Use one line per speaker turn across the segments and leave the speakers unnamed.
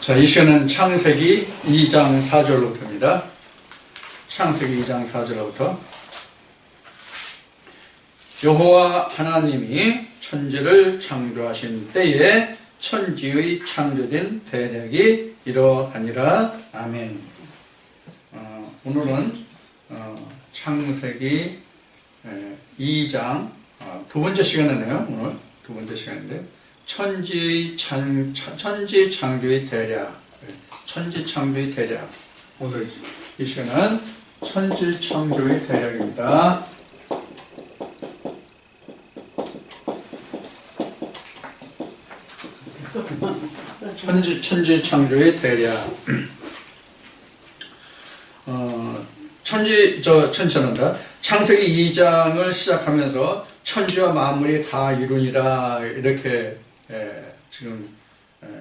자, 이 시간은 창세기 2장 4절로부터입니다. 창세기 2장 4절로부터 여호와 하나님이 천지를 창조하신 때에 천지의 창조된 대략이 이러하니라. 아멘. 오늘은 창세기 2장 두 번째 시간이네요. 오늘 두 번째 시간인데 천지 창조의 대략, 천지 창조의 대략. 오늘 이 시간은 천지 창조의 대략입니다. 천지 창조의 대략. 천지란다. 창세기 2장을 시작하면서 천지와 만물이 다 이루니라 이렇게 지금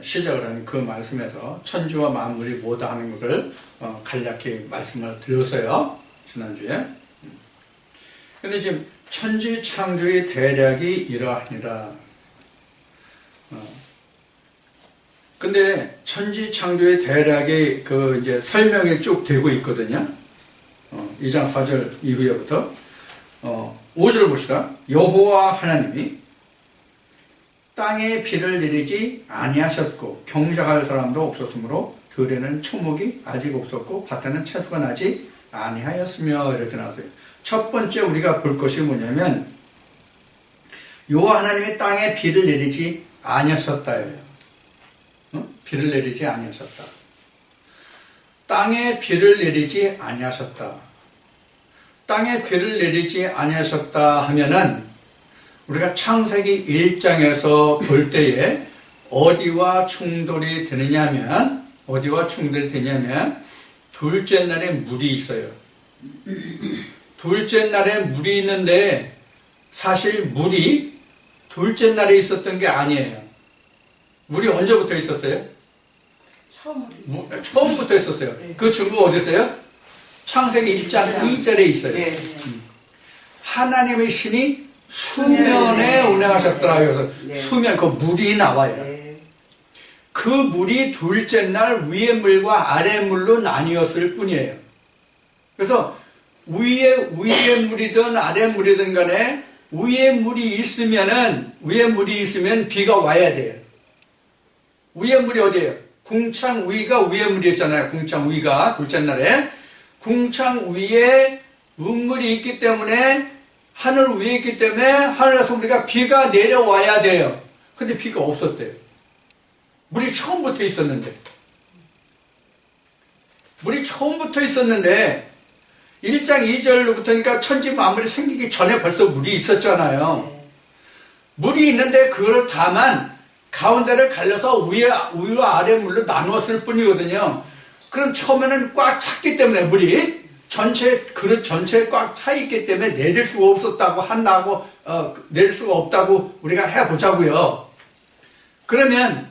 시작을 하는 그 말씀에서 천지와 만물이 뭐다 하는 것을 간략히 말씀을 드렸어요. 지난주에. 근데 지금 천지 창조의 대략이 이러하니라. 근데 천지 창조의 대략이 이제 설명이 쭉 되고 있거든요. 2장 4절 이후에부터 5절을 봅시다. 여호와 하나님이 땅에 비를 내리지 아니하셨고 경작할 사람도 없었으므로 들에는 초목이 아직 없었고 밭에는 채소가 나지 아니하였으며 이렇게 나왔어요. 첫 번째 우리가 볼 것이 뭐냐면 여호와 하나님이 땅에 비를 내리지 아니하셨다예요. 비를 내리지 아니하셨다. 땅에 비를 내리지 아니하셨다. 땅에 비를 내리지 아니하셨다 하면은 우리가 창세기 1장에서 볼 때에 어디와 충돌이 되느냐면 둘째 날에 물이 있어요. 둘째 날에 물이 있는데 사실 물이 둘째 날에 있었던 게 아니에요. 물이 언제부터 있었어요? 처음부터 있었어요. 네. 그 증거가 어디 있어요? 창세기 1장 2절에 있어요. 네. 하나님의 신이 수면에 운행하셨더라. 그래서 네. 수면, 그 물이 나와요. 네. 그 물이 둘째 날 위의 물과 아래 물로 나뉘었을 뿐이에요. 그래서 위에 물이든 아래 물이든 간에 위에 물이 있으면 비가 와야 돼요. 위에 물이 어디예요? 궁창 위가 위에 물이었잖아요. 궁창 위가 둘째 날에 궁창 위에 음물이 있기 때문에 하늘 위에 있기 때문에 하늘에서 우리가 비가 내려와야 돼요. 근데 비가 없었대요. 물이 처음부터 있었는데 1장 2절로부터니까 천지 만물이 생기기 전에 벌써 물이 있었잖아요. 물이 있는데 그걸 다만 가운데를 갈려서 위와 아래 물로 나누었을 뿐이거든요. 그럼 처음에는 꽉 찼기 때문에 물이 그릇 전체에 꽉 차 있기 때문에 내릴 수가 없었다고 내릴 수가 없다고 우리가 해보자고요. 그러면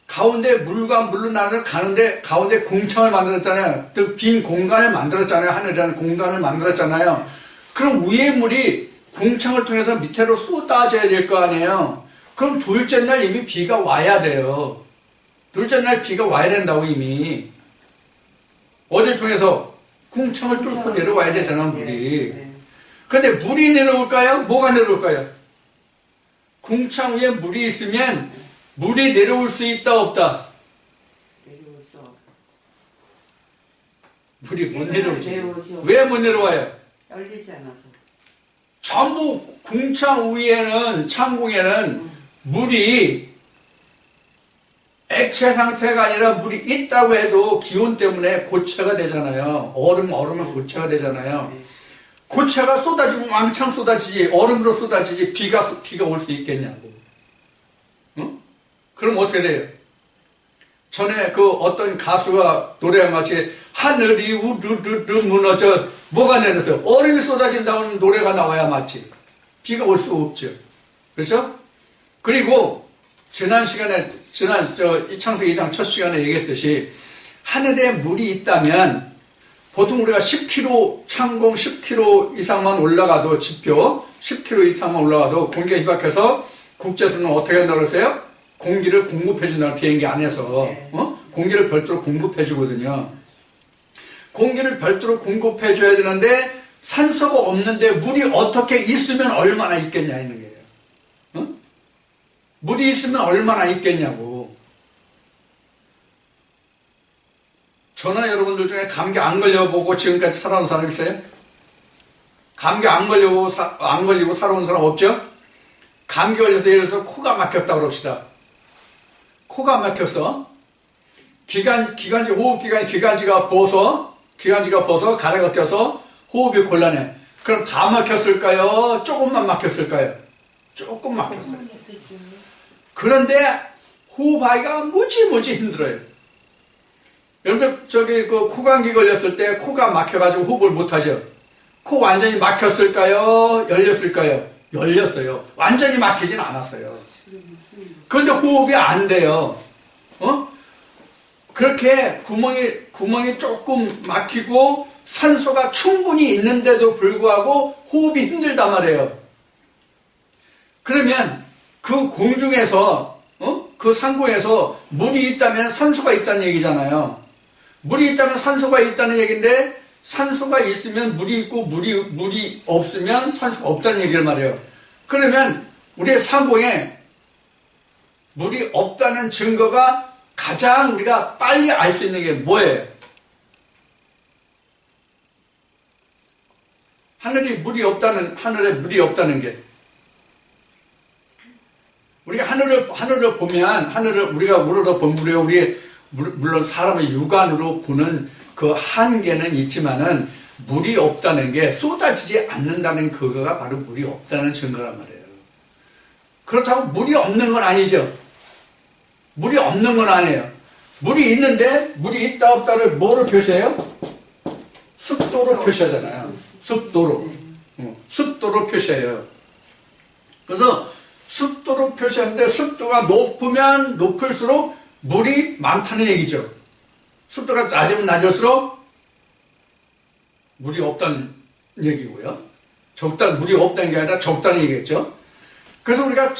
가운데 물과 물로 가는데 가운데 궁창을 만들었잖아요. 빈 공간을 만들었잖아요. 하늘이라는 공간을 만들었잖아요. 그럼 위에 물이 궁창을 통해서 밑으로 쏟아져야 될 거 아니에요. 그럼 둘째 날 이미 비가 와야 돼요. 둘째 날 비가 와야 된다고 이미. 어딜 통해서? 궁창을 뚫고 내려와야 되잖아, 물이. 그런데 물이 내려올까요? 뭐가 내려올까요? 궁창 위에 물이 있으면 물이 내려올 수 있다, 없다?
내려올 수 없다.
물이 못 내려오죠. 왜 못 내려와요?
열리지 않아서.
전부 궁창 위에는, 창궁에는 물이 액체 상태가 아니라 물이 있다고 해도 기온 때문에 고체가 되잖아요. 얼음은 고체가 되잖아요. 고체가 쏟아지면 왕창 쏟아지지, 얼음으로 쏟아지지, 비가 올 수 있겠냐고. 응? 그럼 어떻게 돼요? 전에 어떤 가수가 노래한 같이 하늘이 우르르르 무너져 뭐가 내렸어요? 얼음이 쏟아진다는 노래가 나와야 맞지. 비가 올 수 없죠. 그렇죠? 그리고 지난 창세기 2장 첫 시간에 얘기했듯이 하늘에 물이 있다면 보통 우리가 10km, 창공 10km 이상만 올라가도 지표 10km 이상만 올라가도 공기가 희박해서 국제선은 어떻게 한다고 그러세요? 공기를 공급해 준다는 비행기 안에서.
네.
공기를 별도로 공급해 주거든요. 공기를 별도로 공급해 줘야 되는데 산소가 없는데 물이 어떻게 있으면 얼마나 있겠냐 있는 거예요. 어? 물이 있으면 얼마나 있겠냐고. 저나 여러분들 중에 감기 안 걸려보고 지금까지 살아온 사람 있어요? 감기 안 걸리고 살아온 사람 없죠? 감기 걸려서 예를 들어서 코가 막혔다 그럽시다. 코가 막혔어. 기관지가 벗어 가래가 껴서 호흡이 곤란해. 그럼 다 막혔을까요? 조금만 막혔을까요? 조금 막혔어요. 그런데 호흡하기가 무지무지 힘들어요. 여러분들 그 코감기 걸렸을 때 코가 막혀가지고 호흡을 못하죠. 코 완전히 막혔을까요? 열렸을까요? 열렸어요. 완전히 막히진 않았어요. 그런데 호흡이 안 돼요. 그렇게 구멍이 조금 막히고 산소가 충분히 있는데도 불구하고 호흡이 힘들단 말이에요. 그러면 그 공중에서, 그 상공에서 물이 있다면 산소가 있다는 얘기잖아요. 물이 있다면 산소가 있다는 얘기인데 산소가 있으면 물이 있고 물이 없으면 산소가 없다는 얘기를 말해요. 그러면 우리의 상공에 물이 없다는 증거가 가장 우리가 빨리 알 수 있는 게 뭐예요? 하늘에 물이 없다는 게. 우리가 하늘을 보면, 우리가 물론 사람의 육안으로 보는 그 한계는 있지만은 물이 없다는 게 쏟아지지 않는다는 그거가 바로 물이 없다는 증거란 말이에요. 그렇다고 물이 없는 건 아니죠. 물이 없는 건 아니에요. 물이 있는데 물이 있다 없다를 뭐로 표시해요? 습도로 표시하잖아요. 습도로 표시해요. 그래서 습도로 표시하는데 습도가 높으면 높을수록 물이 많다는 얘기죠. 습도가 낮으면 낮을수록 물이 없다는 얘기고요. 물이 없다는 게 아니라 적다는 얘기겠죠. 그래서 우리가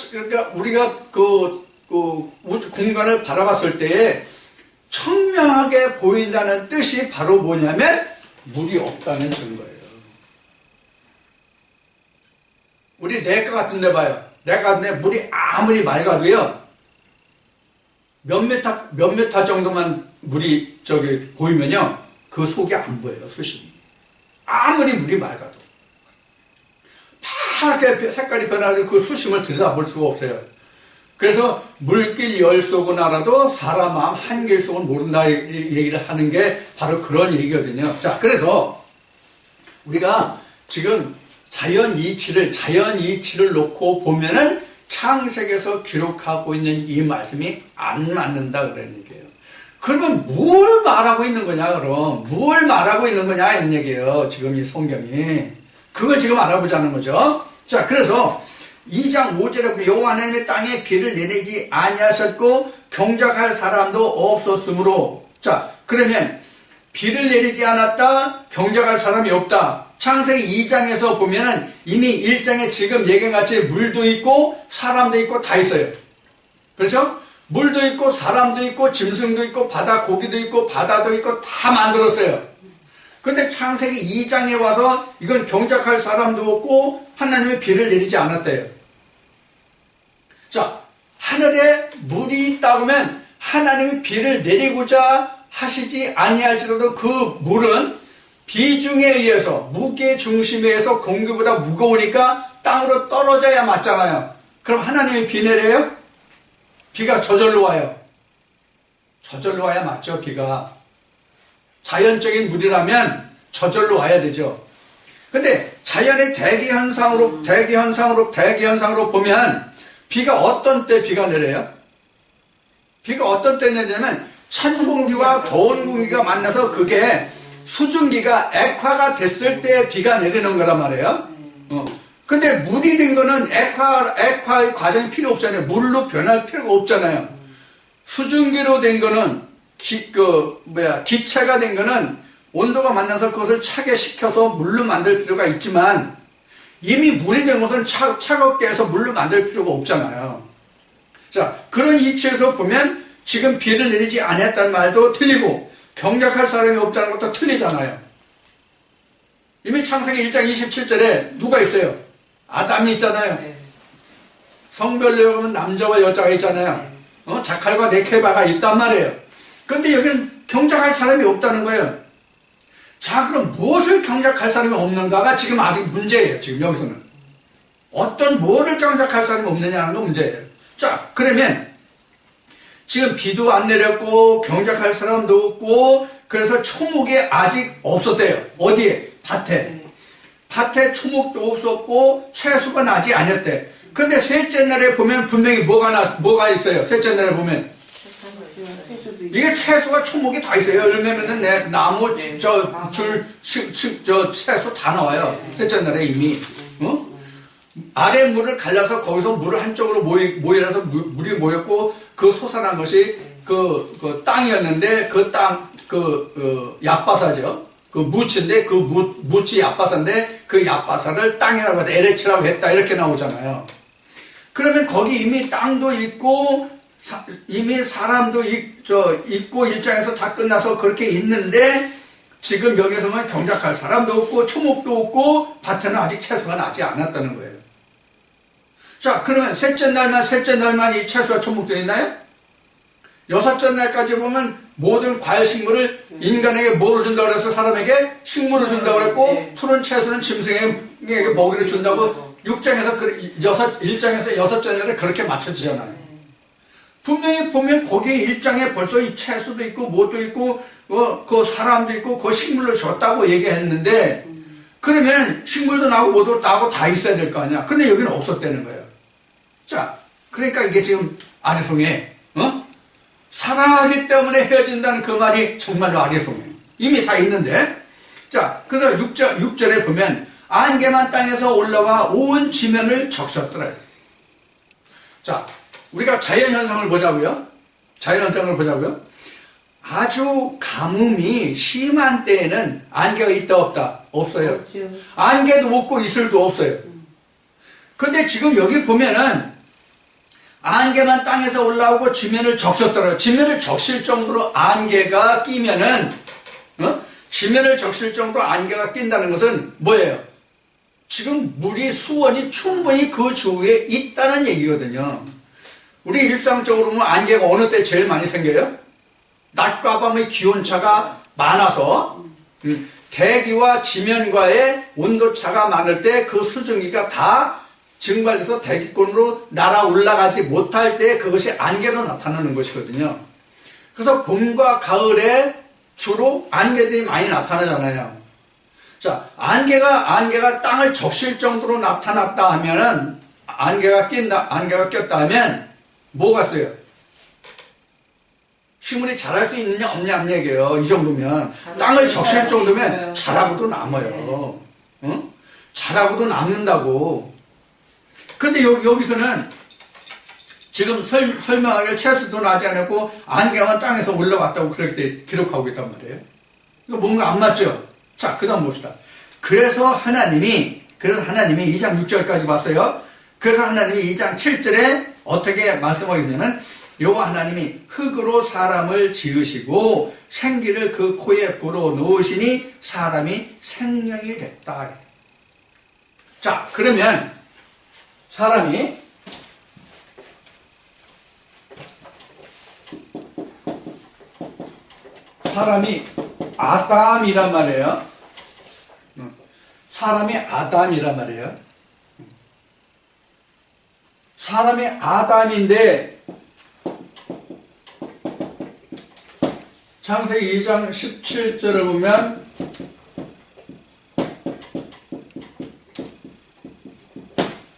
그 우주 공간을 바라봤을 때에 청명하게 보인다는 뜻이 바로 뭐냐면 물이 없다는 증거예요. 우리 내과 같은 데 봐요. 내과 같은 데 물이 아무리 맑아도요. 몇 메타 정도만 물이 보이면요. 그 속이 안 보여요. 수심이. 아무리 물이 맑아도. 파랗게 색깔이 변하는 그 수심을 들여다볼 수가 없어요. 그래서 물길 열속은 알아도 사람 마음 한길 속은 모른다 얘기를 하는 게 바로 그런 얘기거든요. 자, 그래서 우리가 지금 자연 이치를 놓고 보면은 창세기에서 기록하고 있는 이 말씀이 안 맞는다 그런 얘기예요. 그러면 뭘 말하고 있는 거냐, 그럼? 뭘 말하고 있는 거냐, 이런 얘기예요. 지금 이 성경이. 그걸 지금 알아보자는 거죠. 자, 그래서 2장 5절에 보면 여호와 하나님의 땅에 비를 내리지 아니하셨고 경작할 사람도 없었으므로. 자, 그러면 비를 내리지 않았다, 경작할 사람이 없다. 창세기 2장에서 보면은 이미 1장에 지금 얘기한같이 물도 있고 사람도 있고 다 있어요. 그렇죠? 물도 있고 사람도 있고 짐승도 있고 바다 고기도 있고 바다도 있고 다 만들었어요. 근데 창세기 2장에 와서 이건 경작할 사람도 없고 하나님의 비를 내리지 않았대요. 자, 하늘에 물이 있다 보면 하나님이 비를 내리고자 하시지 아니할지라도 그 물은 비중에 의해서, 무게 중심에 의해서 공기보다 무거우니까 땅으로 떨어져야 맞잖아요. 그럼 하나님이 비 내려요? 비가 저절로 와요. 저절로 와야 맞죠, 비가. 자연적인 물이라면 저절로 와야 되죠. 근데 자연의 대기현상으로 보면 비가 어떤 때 비가 내려요? 비가 어떤 때 내냐면 찬 공기와 더운 공기가 만나서 그게 수증기가 액화가 됐을 때 비가 내리는 거란 말이에요. 근데 물이 된 거는 액화의 과정이 필요 없잖아요. 물로 변할 필요가 없잖아요. 수증기로 된 거는 기체가 된 거는 온도가 만나서 그것을 차게 식혀서 물로 만들 필요가 있지만 이미 물이 된 것은 차갑게 해서 물로 만들 필요가 없잖아요. 자, 그런 이치에서 보면 지금 비를 내리지 않았다는 말도 틀리고 경작할 사람이 없다는 것도 틀리잖아요. 이미 창세기 1장 27절에 누가 있어요? 아담이 있잖아요.
네.
성별로 보면 남자와 여자가 있잖아요. 자칼과 네케바가 있단 말이에요. 그런데 여기는 경작할 사람이 없다는 거예요. 자, 그럼 무엇을 경작할 사람이 없는가가 지금 아직 문제예요. 지금 여기서는. 어떤 뭐를 경작할 사람이 없느냐는 게 문제예요. 자, 그러면 지금 비도 안 내렸고 경작할 사람도 없고 그래서 초목이 아직 없었대요. 어디에? 밭에.
네.
밭에 초목도 없었고 채소가 나지 않았대. 근데 셋째 날에 보면 분명히 뭐가 있어요. 셋째 날에 보면
채소도
이게 채소가 초목이 다 있어요. 열매면은 나무,
네.
채소 다 나와요. 셋째 날에 이미. 아래 물을 갈라서 거기서 물을 한쪽으로 모이라서 물이 모였고 그 솟아난 것이 그 땅이었는데 그 땅, 얕바사죠. 그 무치인데 그 무치 얕바사인데 그 얕바사를 땅이라고 했다. 에레치라고 했다. 이렇게 나오잖아요. 그러면 거기 이미 땅도 있고 이미 사람도 있고 일장에서 다 끝나서 그렇게 있는데 지금 여기서 보면 경작할 사람도 없고 초목도 없고 밭에는 아직 채소가 나지 않았다는 거예요. 자, 그러면 셋째 날만 이 채소와 초목도 있나요? 여섯째 날까지 보면 모든 과일 식물을 인간에게 뭐로 준다고 그래서 사람에게 식물을 준다고 그랬고
네.
푸른 채소는 짐승에게 먹이를 준다고 6장에서 1장에서 여섯째 날에 그렇게 맞춰지잖아요. 분명히 보면 거기에 1장에 벌써 이 채소도 있고 뭣도 있고 그 사람도 있고 그 식물을 줬다고 얘기했는데 그러면 식물도 나고 뭐도 나고 다 있어야 될 거 아니야. 근데 여기는 없었다는 거예요. 자, 그러니까 이게 지금 아리송해. 사랑하기 때문에 헤어진다는 그 말이 정말로 아리송해요. 이미 다 있는데. 자, 그래서 6절에 보면 안개만 땅에서 올라와 온 지면을 적셨더라. 자, 우리가 자연현상을 보자고요. 아주 가뭄이 심한 때에는 안개가 있다 없다? 없어요.
없죠.
안개도 없고 이슬도 없어요. 근데 지금 여기 보면은 안개만 땅에서 올라오고 지면을 적셨더라고요. 지면을 적실 정도로 안개가 끼면은 지면을 적실 정도로 안개가 낀다는 것은 뭐예요? 지금 물이 수온이 충분히 그 주위에 있다는 얘기거든요. 우리 일상적으로 보면 안개가 어느 때 제일 많이 생겨요? 낮과 밤의 기온차가 많아서 대기와 지면과의 온도차가 많을 때 그 수증기가 다 증발돼서 대기권으로 날아 올라가지 못할 때 그것이 안개로 나타나는 것이거든요. 그래서 봄과 가을에 주로 안개들이 많이 나타나잖아요. 자, 안개가 땅을 적실 정도로 나타났다 하면은 안개가 꼈다 하면 뭐가 써요? 식물이 자랄 수 있느냐 없냐 얘기예요. 이 정도면 땅을 적실 정도면 자라고도 남아요. 자라고도 남는다고. 근데 여기서는 지금 설명하기를 채소도 나지 않았고 안개만 땅에서 올라왔다고 그렇게 기록하고 있단 말이에요. 이거 뭔가 안 맞죠? 자, 그 다음 봅시다. 그래서 하나님이 2장 6절까지 봤어요. 그래서 하나님이 2장 7절에 어떻게 말씀하고 있냐면 여호와 하나님이 흙으로 사람을 지으시고 생기를 그 코에 불어넣으시니 사람이 생명이 됐다. 자, 그러면 사람이 아담이란 말이에요. 사람이 아담이란 말이에요. 사람이 아담인데 창세기 2장 17절을 보면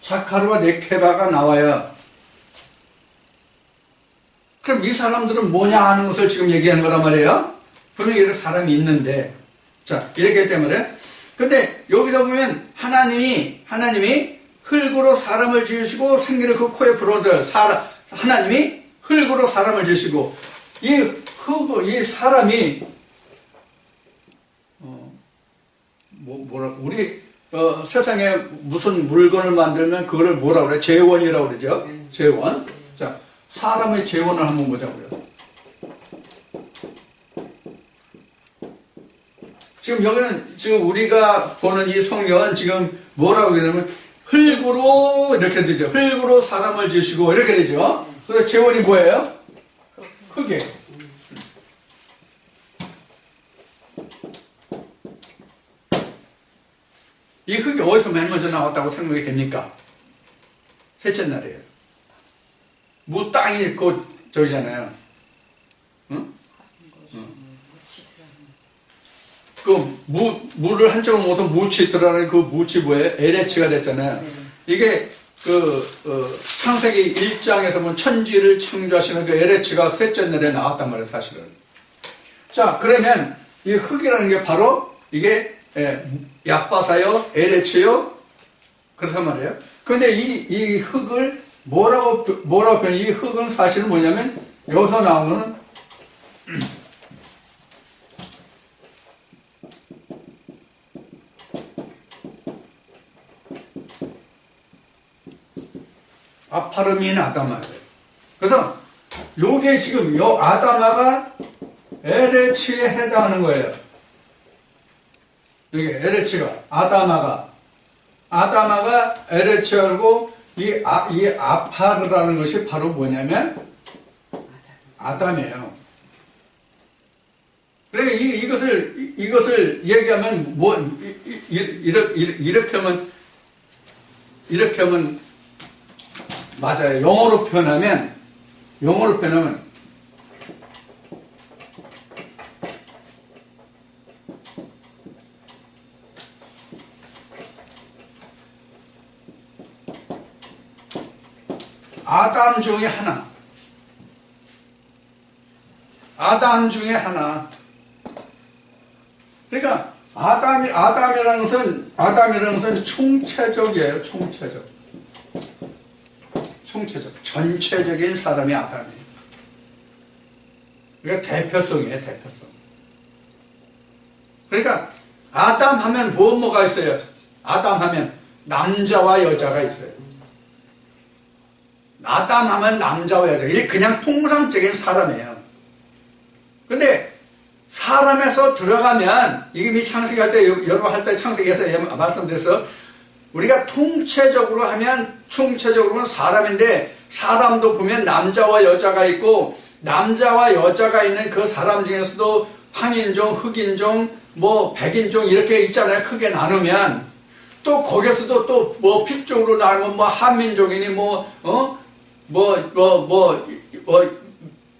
자카르와 네케바가 나와요. 그럼 이 사람들은 뭐냐 하는 것을 지금 얘기하는 거란 말이에요. 분명히 이렇게 사람이 있는데, 자, 이렇기 때문에. 근데 여기서 보면 하나님이 흙으로 사람을 지으시고 생기를 그 코에 불어넣어요. 하나님이 흙으로 사람을 지으시고 이 사람이 우리 세상에 무슨 물건을 만들면 그거를 뭐라고 그래? 재원이라고 그러죠. 재원. 자, 사람의 재원을 한번 보자고요. 지금 여기는 지금 우리가 보는 이 성경은 지금 뭐라고 그러냐면 흙으로 이렇게 되죠. 흙으로 사람을 지으시고 이렇게 되죠. 그래서 재원이 뭐예요? 흙이에요. 이 흙이 어디서 맨 먼저 나왔다고 생각이 됩니까? 셋째 날이에요. 무 땅이 있고 저기잖아요. 응? 그 무를 한쪽으로 모두 무치 들어가는 그 무치 뭐예요? LH가 됐잖아요. 이게 창세기 1장에서 보면 천지를 창조하시는 그 LH가 셋째 날에 나왔단 말이에요, 사실은. 자, 그러면 이 흙이라는 게 바로 이게 약바사요, LH요, 그렇단 말이에요. 그런데 이 흙을 뭐라고 표현? 이 흙은 사실은 뭐냐면 여기서 나오는 아파르민 아다마예요. 그래서 요게 지금 요 아다마가 LH에 해당하는 거예요. 이게 LH가 아다마가 LH하고 이 아파르라는 것이 바로 뭐냐면 아담이에요. 그러니까 이것을 얘기하면 뭐 이렇게 하면 맞아요. 영어로 표현하면 아담 중에 하나. 그러니까 아담이라는 것은 총체적이에요. 전체적인 사람이 아담이에요. 그러니까 대표성이에요. 그러니까 아담 하면 뭐가 있어요? 아담 하면 남자와 여자가 있어요. 아담 하면 남자와 여자. 이게 그냥 통상적인 사람이에요. 근데 사람에서 들어가면 이게 미 창세기할 때 여러 할 때 창세기에서 말씀드려서 우리가 총체적으로는 사람인데 사람도 보면 남자와 여자가 있고 남자와 여자가 있는 그 사람 중에서도 황인종, 흑인종, 뭐 백인종 이렇게 있잖아요. 크게 나누면 또 거기에서도 또 뭐 필적으로 나누면 뭐 한민족이니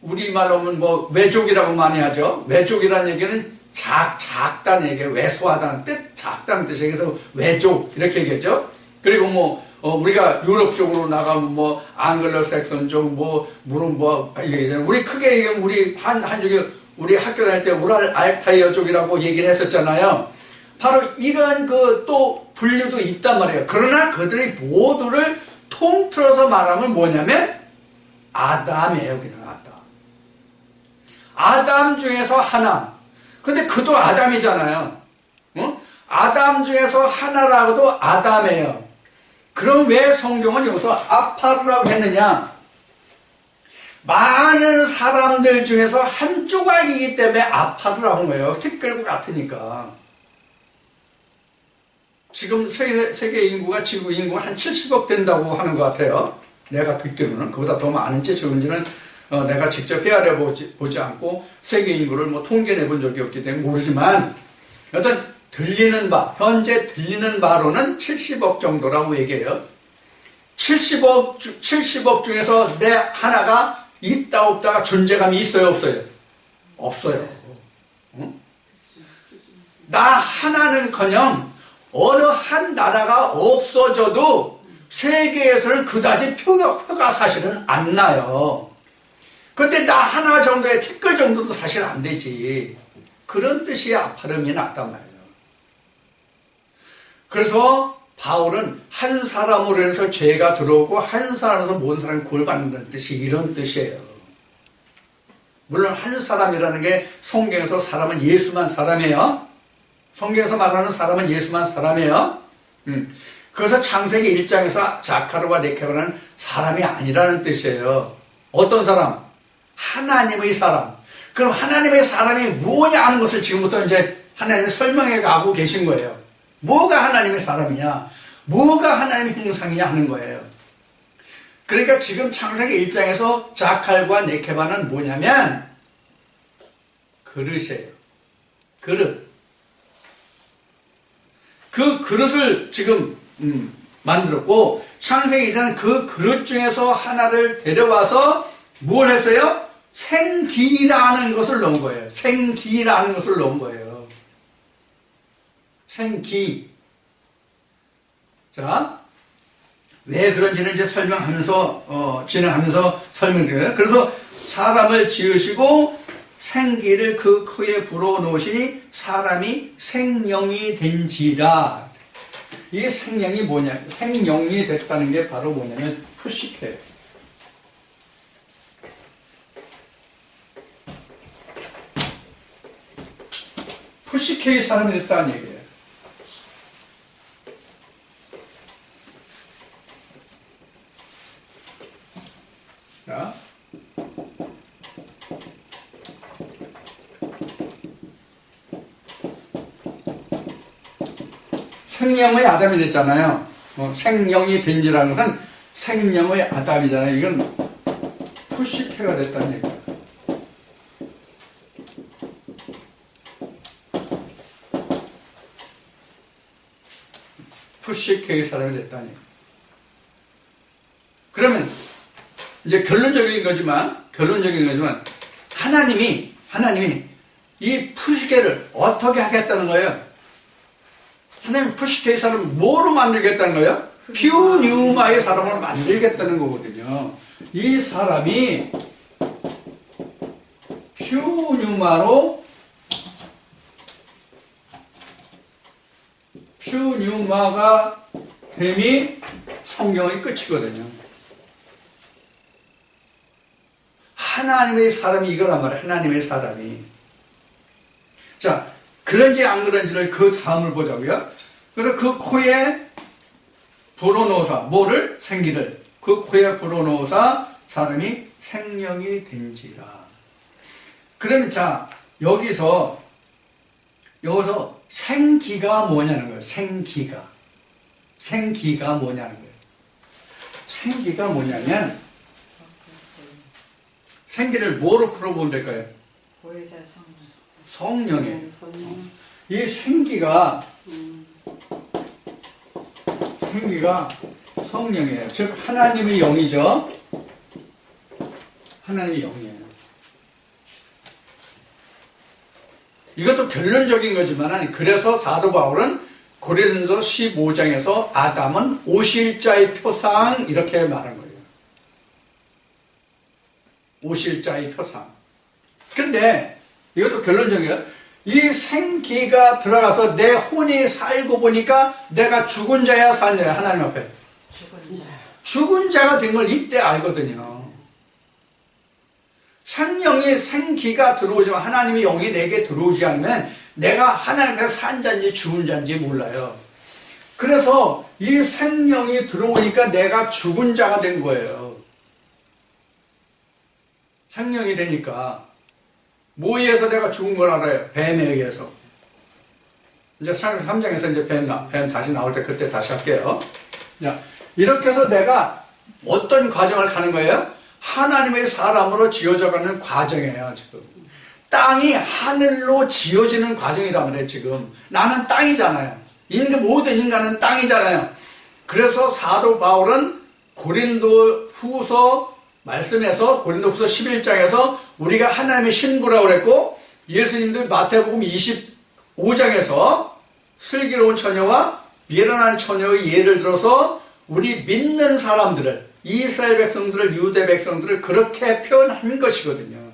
우리말로 하면 뭐 외족이라고 많이 하죠. 외족이라는 얘기는 작다는 얘기예요. 왜소하다는 뜻, 작다는 뜻이에요. 그래서 외족 이렇게 얘기하죠. 그리고 우리가 유럽 쪽으로 나가면 뭐 앙글로색슨족 얘기하잖아요. 우리 크게 얘기하면 우리 한쪽에 우리 학교 다닐 때 우랄 알타이어족이라고 얘기를 했었잖아요. 바로 이런 또 분류도 있단 말이에요. 그러나 그들이 모두를 통틀어서 말하면 뭐냐면 아담이에요. 그냥 아담 중에서 하나. 근데 그도 아담이잖아요. 아담 중에서 하나라고도 아담이에요. 그럼 왜 성경은 여기서 아파르라고 했느냐? 많은 사람들 중에서 한 조각이기 때문에 아파르라고 한 거예요. 티끌과 같으니까. 지금 세계 인구가 지구 인구가 한 70억 된다고 하는 것 같아요. 내가 듣기로는. 그보다 더 많은지 적은지는 내가 직접 헤아려 보지 않고 세계 인구를 통계 내본 적이 없기 때문에 모르지만 어떤 현재 들리는 바로는 70억 정도라고 얘기해요. 70억 중에서 내 하나가 있다 없다가 존재감이 있어요 없어요? 없어요. 응? 나 하나는커녕 어느 한 나라가 없어져도 세계에서는 그다지 표가 사실은 안 나요. 그런데 나 하나 정도의 티끌 정도도 사실 안 되지. 그런 뜻이 아파름이 났단 말이에요. 그래서 바울은 한 사람으로 해서 죄가 들어오고 한 사람으로 모든 사람이 구원받는다는 뜻이 이런 뜻이에요. 물론 한 사람이라는 게 성경에서 사람은 예수만 사람이에요. 성경에서 말하는 사람은 예수만 사람이에요. 그래서 창세기 1장에서 자카르와 네케라는 사람이 아니라는 뜻이에요. 어떤 사람? 하나님의 사람. 그럼 하나님의 사람이 뭐냐 하는 것을 지금부터 이제 하나님이 설명해 가고 계신 거예요. 뭐가 하나님의 사람이냐, 뭐가 하나님의 형상이냐 하는 거예요. 그러니까 지금 창세기 1장에서 자칼과 네케바는 뭐냐면 그릇이에요. 그릇. 그 그릇을 지금 만들었고, 창세기 2장은 그 그릇 중에서 하나를 데려와서 뭘 했어요? 생기라는 것을 넣은 거예요. 생기라는 것을 넣은 거예요. 생기. 자, 왜 그런지는 이제 설명하면서, 진행하면서 설명드려요. 그래서 사람을 지으시고 생기를 그 코에 불어넣으시니 사람이 생령이 된지라. 이 생령이 뭐냐? 생령이 됐다는 게 바로 뭐냐면 푸시케예요. 푸시케의 사람이 됐다는 얘기예요. 자, 생명의 아담이 됐잖아요. 생명이 된지라는 것은 생명의 아담이잖아요. 이건 푸시케가 됐다는 얘기예요. 푸시케의 사람이 됐다는 얘기예요. 그러면 이제 결론적인 거지만 하나님이 이 푸시케를 어떻게 하겠다는 거예요? 하나님 푸시케의 사람을 뭐로 만들겠다는 거예요? 피우뉴마의 사람을 만들겠다는 거거든요. 이 사람이 피우뉴마가 됨이 성경의 끝이거든요. 하나님의 사람이 이거란 말이에요. 하나님의 사람이. 자, 그런지 안 그런지를 그 다음을 보자고요. 그래서 그 코에 불어넣어서 뭐를? 생기를. 그 코에 불어넣어서 사람이 생명이 된지라. 그러면 자, 여기서 생기가 뭐냐는 거예요. 생기가 뭐냐는 거예요. 생기가 뭐냐면 생기를 뭐로 풀어보면 될까요?
보혜사
성령이에요.
성령.
이 생기가 성령이에요. 즉 하나님의 영이죠. 하나님의 영이에요. 이것도 결론적인 거지만 그래서 사도 바울은 고린도 15장에서 아담은 오실자의 표상 이렇게 말한 거예요. 오실자의 표상. 그런데 이것도 결론적이에요. 이 생기가 들어가서 내 혼이 살고 보니까 내가 죽은 자야 산 자야 하나님 앞에. 죽은 자가 된 걸 이때 알거든요. 생명이 생기가 들어오지만 하나님의 영이 내게 들어오지 않으면 내가 하나님 앞에 산 자인지 죽은 자인지 몰라요. 그래서 이 생명이 들어오니까 내가 죽은 자가 된 거예요. 생명이 되니까. 뭐에 의해서 내가 죽은 걸 알아요? 뱀에 의해서. 이제 3장에서 이제 뱀 다시 나올 때 그때 다시 할게요. 자, 이렇게 해서 내가 어떤 과정을 가는 거예요? 하나님의 사람으로 지어져가는 과정이에요, 지금. 땅이 하늘로 지어지는 과정이란 말이에요, 지금. 나는 땅이잖아요. 모든 인간은 땅이잖아요. 그래서 사도 바울은 고린도 후서 말씀에서 고린도 후서 11장에서 우리가 하나님의 신부라고 그랬고, 예수님도 마태복음 25장에서 슬기로운 처녀와 미련한 처녀의 예를 들어서 우리 믿는 사람들을, 이스라엘 백성들을, 유대 백성들을 그렇게 표현한 것이거든요.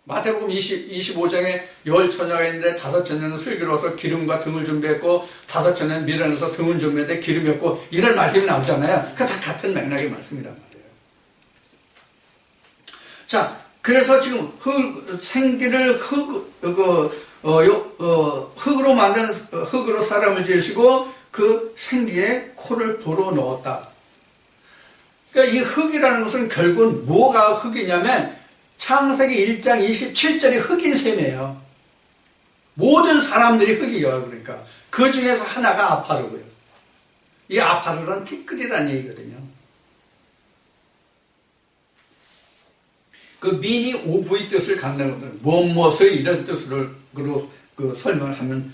마태복음 25장에 10처녀가 있는데 5처녀는 슬기로워서 기름과 등을 준비했고 5처녀는 미련해서 등을 준비했는데 기름이 없고, 이런 말씀이 나오잖아요. 그거 다 같은 맥락의 말씀이란 말이에요. 자, 그래서 지금 생기를 흙으로 만든, 흙으로 사람을 지으시고 그 생기에 코를 불어넣었다. 그러니까 이 흙이라는 것은 결국은 뭐가 흙이냐면 창세기 1장 27절이 흙인 셈이에요. 모든 사람들이 흙이에요. 그러니까 그 중에서 하나가 아파르고요. 이 아파르는 티끌이라는 얘기거든요. 그 민이 오부의 뜻을 갖는 거든 무엇을 이런 뜻으로 그 설명을 하면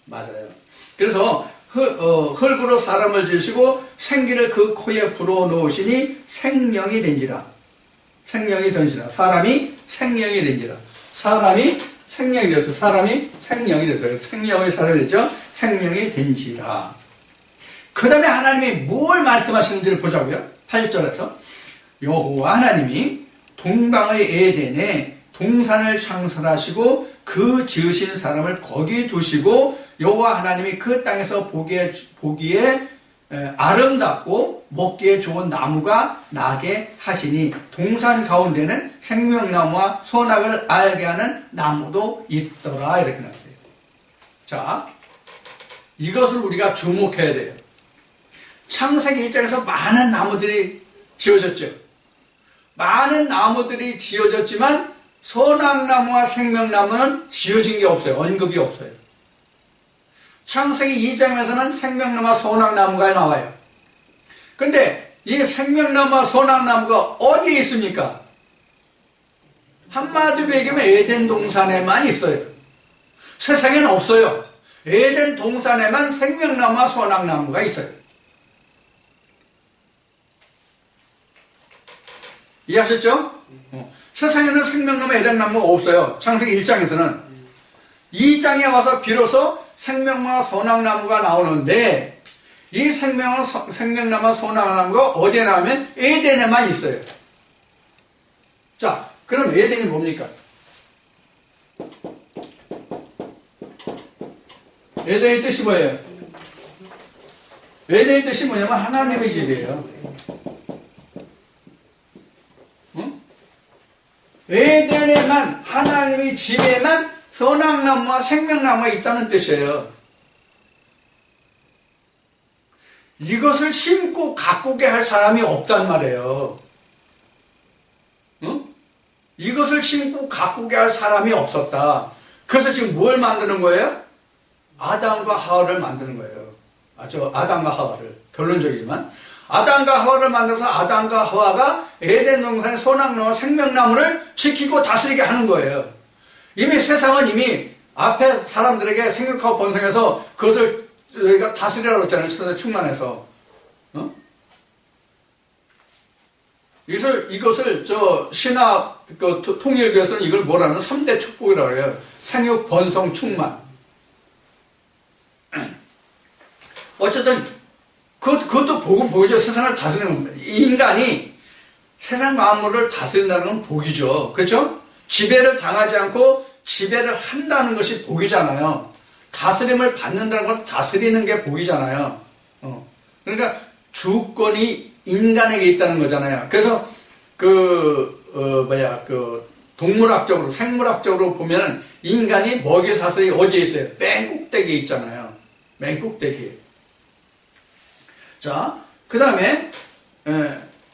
맞아요. 그래서 흙으로 사람을 지으시고 생기를 그 코에 불어넣으시니 생명이 된지라. 생명이 된지라. 사람이 생명이 된지라. 사람이 생명이 됐어요. 사람이 생명이 됐어요. 생명의 사람이 됐죠. 생명이 된지라. 그 다음에 하나님이 뭘 말씀하시는지를 보자고요. 8절에서 여호와 하나님이 동방의 에덴에 동산을 창설하시고 그 지으신 사람을 거기 두시고 여호와 하나님이 그 땅에서 보기에 아름답고 먹기에 좋은 나무가 나게 하시니 동산 가운데는 생명나무와 선악을 알게 하는 나무도 있더라. 이렇게 나왔어요. 자, 이것을 우리가 주목해야 돼요. 창세기 1장에서 많은 나무들이 지어졌죠. 많은 나무들이 지어졌지만 선악나무와 생명나무는 지어진 게 없어요. 언급이 없어요. 창세기 2장에서는 생명나무와 선악나무가 나와요. 근데 이 생명나무와 선악나무가 어디에 있습니까? 한마디로 얘기하면 에덴 동산에만 있어요. 세상에는 없어요. 에덴 동산에만 생명나무와 선악나무가 있어요. 이해하셨죠? 세상에는 생명나무, 에덴나무가 없어요. 창세기 1장에서는. 2장에 와서 비로소 생명나무와 선악나무가 나오는데 이 생명나무와 선악나무가 어디에 나오면 에덴에만 있어요. 자, 그럼 에덴이 뭡니까? 에덴의 뜻이 뭐예요? 에덴의 뜻이 뭐냐면 하나님의 집이에요. 응? 에덴에만, 하나님의 집에만 선악나무와 생명나무가 있다는 뜻이에요. 이것을 심고 가꾸게 할 사람이 없단 말이에요. 응? 이것을 심고 가꾸게 할 사람이 없었다. 그래서 지금 뭘 만드는 거예요? 아담과 하와를 만드는 거예요. 아담과 하와를. 결론적이지만 아담과 하와를 만들어서 아담과 하와가 에덴 동산의 선악나무와 생명나무를 지키고 다스리게 하는 거예요. 이미 세상은 이미 앞에 사람들에게 생육하고 번성해서 그것을 저희가 다스리라고 했잖아요. 천사에 충만해서. 이것을 신학 통일교에서는 이걸 뭐라는 3대 축복이라고 해요. 생육, 번성, 충만. 어쨌든 그것도 복이죠. 세상을 다스리는 겁니다. 인간이 세상 만물을 다스린다는 건 복이죠. 그렇죠? 지배를 당하지 않고 지배를 한다는 것이 복이잖아요. 다스림을 받는다는 건 다스리는 게 복이잖아요. 그러니까 주권이 인간에게 있다는 거잖아요. 그래서 동물학적으로, 생물학적으로 보면 인간이 먹이 사슬이 어디에 있어요? 맨 꼭대기에 있잖아요. 맨 꼭대기에. 자, 그 다음에,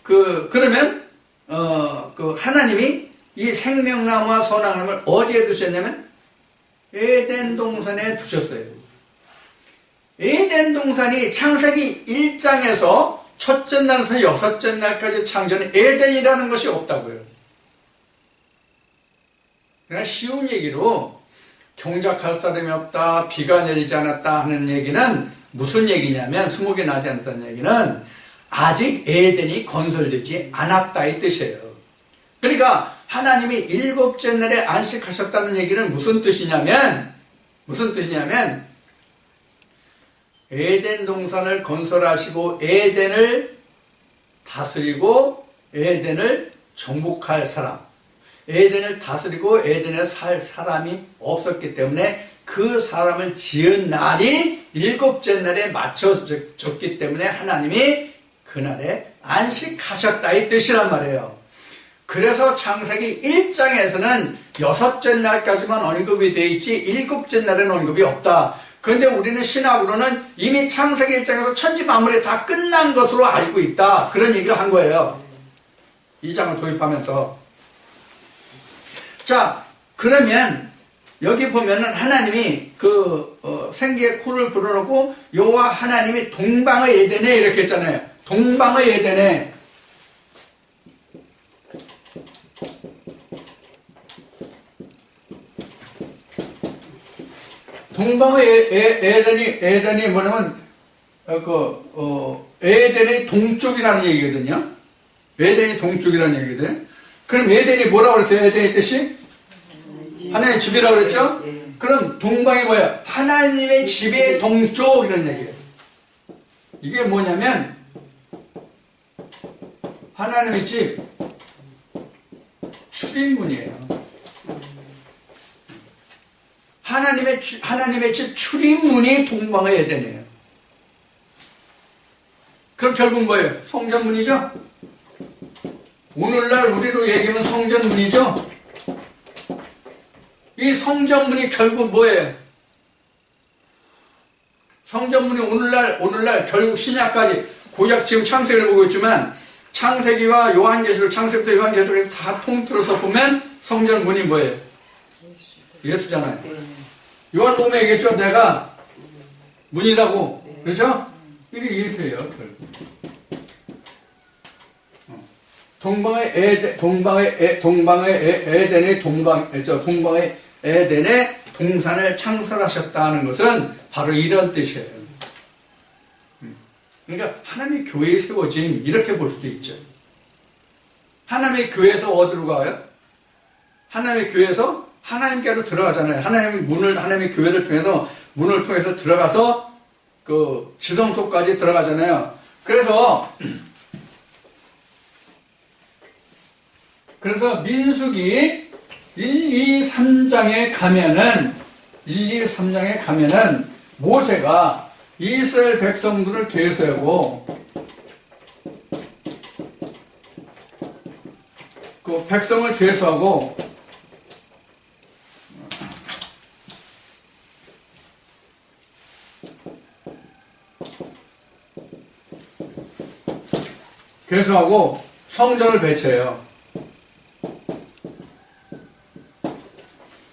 그러면, 하나님이 이 생명나무와 선악나무를 어디에 두셨냐면, 에덴 동산에 두셨어요. 에덴 동산이 창세기 1장에서 첫째 날에서 여섯째 날까지 창조는 에덴이라는 것이 없다고요. 그러니까 쉬운 얘기로 경작할 사람이 없다, 비가 내리지 않았다 하는 얘기는 무슨 얘기냐면, 수목이 나지 않았다는 얘기는 아직 에덴이 건설되지 않았다 이 뜻이에요. 그러니까 하나님이 일곱째 날에 안식하셨다는 얘기는 무슨 뜻이냐면 에덴 동산을 건설하시고 에덴을 다스리고 에덴을 정복할 사람, 에덴을 다스리고 에덴에 살 사람이 없었기 때문에 그 사람을 지은 날이 일곱째 날에 맞춰졌기 때문에 하나님이 그날에 안식하셨다 이 뜻이란 말이에요. 그래서 창세기 1장에서는 여섯째 날까지만 언급이 되어 있지 일곱째 날에는 언급이 없다. 그런데 우리는 신학으로는 이미 창세기 1장에서 천지 만물이 다 끝난 것으로 알고 있다. 그런 얘기를 한 거예요. 2장을 도입하면서. 자, 그러면 여기 보면은 하나님이 생기의 코를 불어넣고 여호와 하나님이 동방의 에덴에 이렇게 했잖아요. 동방의 에덴에. 동방의 에덴이 뭐냐면 에덴의 동쪽이라는 얘기거든요. 에덴이 동쪽이라는 얘기거든요. 그럼 에덴이 뭐라고 그랬어요? 에덴의 뜻이? 하나님의 집이라고 그랬죠? 그럼 동방이 뭐야? 하나님의 집의 동쪽 이런 얘기예요. 이게 뭐냐면 하나님의 집 출입문이에요. 하나님의 집 출입문이 동방의 에덴이에요. 그럼 결국 뭐예요? 성전문이죠? 오늘날 우리로 얘기하면 성전문이죠? 이 성전문이 결국 뭐예요? 성전문이 오늘날 결국 신약까지 구약 지금 창세기를 보고 있지만 창세기와 요한계시록 창세기부터 요한계시록을 다 통틀어서 보면 성전문이 뭐예요? 예수잖아요. 요한복음에 얘기했죠. 내가 문이라고. 그렇죠? 이게 예수예요. 결국. 동방의 에덴의 동산을 창설하셨다는 것은 바로 이런 뜻이에요. 그러니까 하나님의 교회에 세워짐 이렇게 볼 수도 있죠. 하나님의 교회에서 어디로 가요? 하나님의 교회에서 하나님께로 들어가잖아요. 하나님의 교회를 통해서 문을 통해서 들어가서 그 지성소까지 들어가잖아요. 그래서 민수기 1, 2, 3장에 가면은 모세가 이스라엘 백성들을 계수하고 그 백성을 계수하고 성전을 배치해요.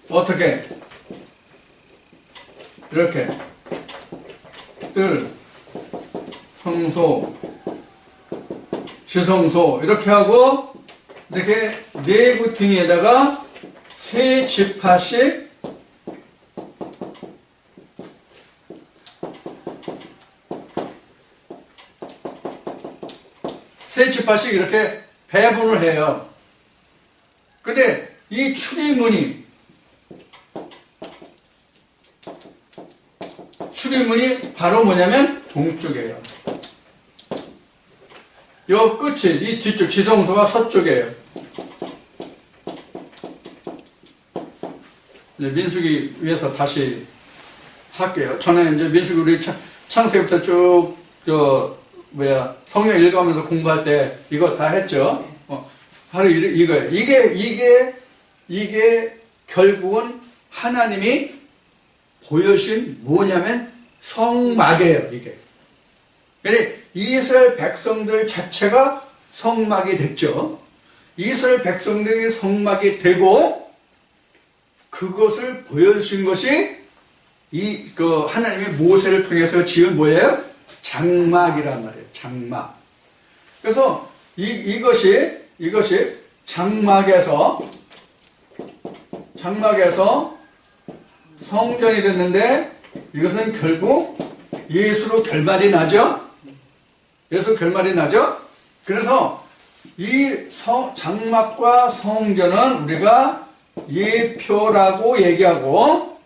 어떻게? 이렇게 뜰, 성소, 지성소 이렇게 하고 이렇게 내부 등에다가 세 지파씩 이렇게 배분을 해요. 근데 이 출입문이 바로 뭐냐면 동쪽이에요. 요 끝이 이 뒤쪽 지성소가 서쪽이에요. 이제 민수기 위해서 다시 할게요. 전에 이제 민수기 우리 창세부터 쭉 성경 읽어가면서 공부할 때 이거 다 했죠. 바로 이거예요. 이게 결국은 하나님이 보여주신 뭐냐면 성막이에요, 이게. 근데 이스라엘 백성들 자체가 성막이 됐죠. 이스라엘 백성들이 성막이 되고 그것을 보여주신 것이 하나님의 모세를 통해서 지은 뭐예요? 장막이란 말이에요. 장막. 그래서 이것이 장막에서 성전이 됐는데 이것은 결국 예수로 결말이 나죠. 그래서 이 장막과 성전은 우리가 예표라고 얘기하고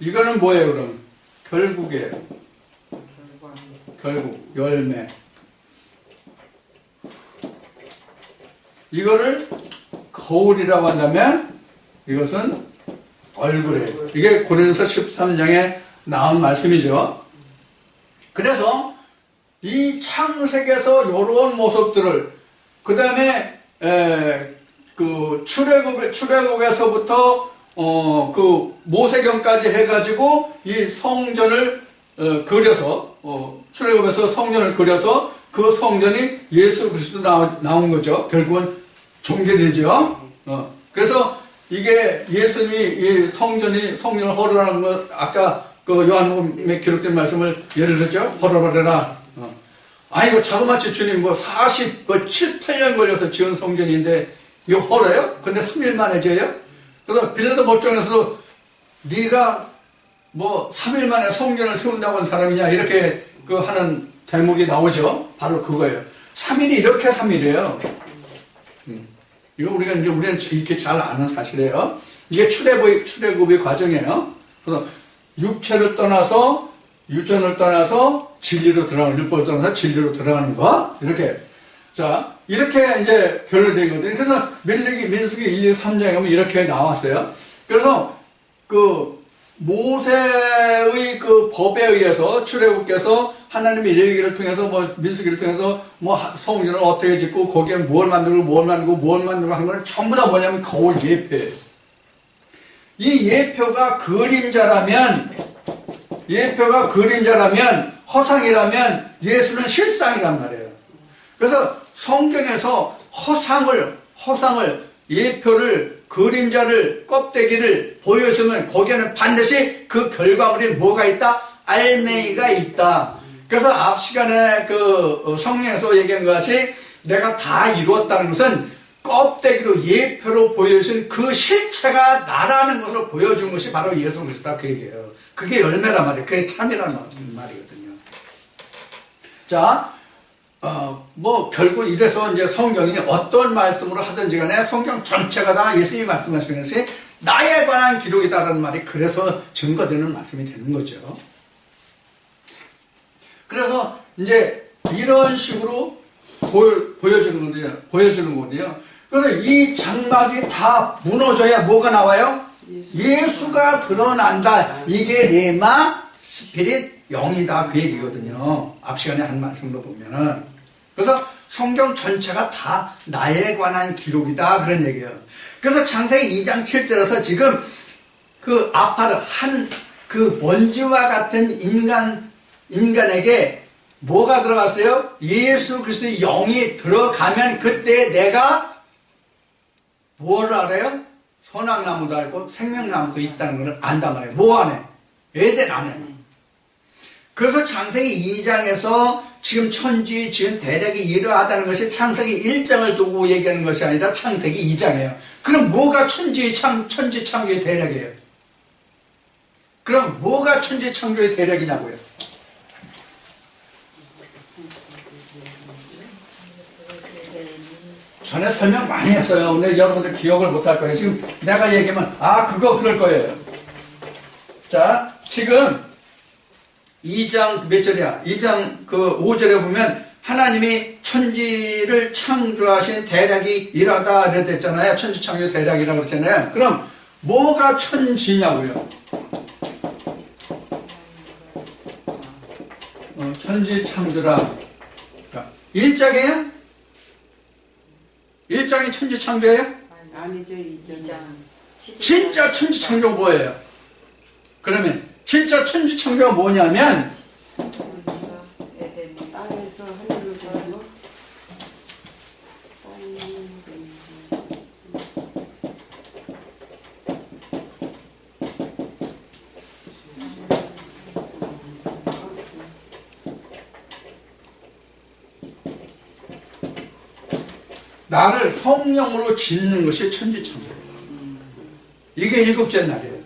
이거는 뭐예요, 그럼? 결국이에요. 결국 열매. 이거를 거울이라고 한다면 이것은 얼굴이에요. 이게 고린도서 13장에 나온 말씀이죠. 그래서 이 창세기에서 이런 모습들을 그 다음에 그 출애굽에서부터 그 모세경까지 해가지고 이 성전을 그려서 출애굽에서 성전을 그려서 그 성전이 예수 그리스도 나온 거죠. 결국은 종교되죠. 그래서 이게 예수님이 이 성전을 허물하는 거, 아까 그 요한복음에 기록된 말씀을 예를 들었죠? 허물하라. 아이고, 자그마치 주님 7, 8년 걸려서 지은 성전인데, 이거 허물어요? 근데 3일 만에 지어요? 그래서 빌라도 법정에서도 네가 3일 만에 성전을 세운다고 한 사람이냐, 이렇게 하는 대목이 나오죠? 바로 그거예요. 3일이 이렇게 3일이에요. 이거 우리는 이렇게 잘 아는 사실이에요. 이게 출애굽의 과정이에요. 그래서 육체를 떠나서, 유전을 떠나서 진리로 들어가는, 율법을 떠나서 진리로 들어가는 거. 이렇게. 자, 이렇게 이제 결론되거든요. 그래서 민수기 1, 2, 3장에 보면 이렇게 나왔어요. 그래서 모세의 법에 의해서 출애굽께서 하나님의 레위기를 통해서 민수기를 통해서 성전을 어떻게 짓고 거기에 뭘 만들고 한 거는 전부 다 뭐냐면 거울 예표예요. 이 예표가 그림자라면 허상이라면 예수는 실상이란 말이에요. 그래서 성경에서 허상을 예표를 그림자를 껍데기를 보여주면 거기에는 반드시 그 결과물이 뭐가 있다? 알맹이가 있다. 그래서 앞 시간에 성령에서 얘기한 것 같이 내가 다 이루었다는 것은 껍데기로 예표로 보여준 그 실체가 나라는 것을 보여준 것이 바로 예수 그리스도다, 그 얘기예요. 그게 열매란 말이에요. 그게 참이란 말이거든요. 자, 결국 이래서 이제 성경이 어떤 말씀으로 하든지 간에 성경 전체가 다 예수님이 말씀하시는 것이 나에 관한 기록이다라는 말이 그래서 증거되는 말씀이 되는 거죠. 그래서 이제 이런 식으로 보여주는 거거든요. 그래서 이 장막이 다 무너져야 뭐가 나와요? 예수가 드러난다. 이게 레마, 스피릿, 영이다. 그 얘기거든요. 앞 시간에 한 말씀으로 보면은. 그래서 성경 전체가 다 나에 관한 기록이다. 그런 얘기예요. 그래서 창세기 2장 7절에서 지금 아파를 먼지와 같은 인간에게 뭐가 들어갔어요? 예수 그리스도의 영이 들어가면 그때 내가 뭘 알아요? 선악나무도 알고 생명나무도 있다는 걸 안단 말이에요. 뭐 안에? 에덴 안에. 그래서 창세기 2장에서 지금 천지, 지은 대략이 이러하다는 것이 창세기 1장을 두고 얘기하는 것이 아니라 창세기 2장이에요. 그럼 뭐가 천지 창조의 대략이에요? 그럼 뭐가 천지 창조의 대략이냐고요? 전에 설명 많이 했어요. 근데 여러분들 기억을 못 할 거예요. 지금 내가 얘기하면 그거 그럴 거예요. 자, 지금 2장 몇 절이야? 2장 5절에 보면 하나님이 천지를 창조하신 대략이 이러다 이랬잖아요. 천지 창조 대략이라고 그랬잖아요. 그럼 뭐가 천지냐고요? 천지 창조라. 1장이에요? 1장이 천지 창조예요?
아니죠, 2장.
진짜 천지 창조가 뭐예요? 그러면 진짜 천지 창조가 뭐냐면
땅에서 하늘로서
나를 성령으로 짓는 것이 천지창조예요. 이게 일곱째 날이에요.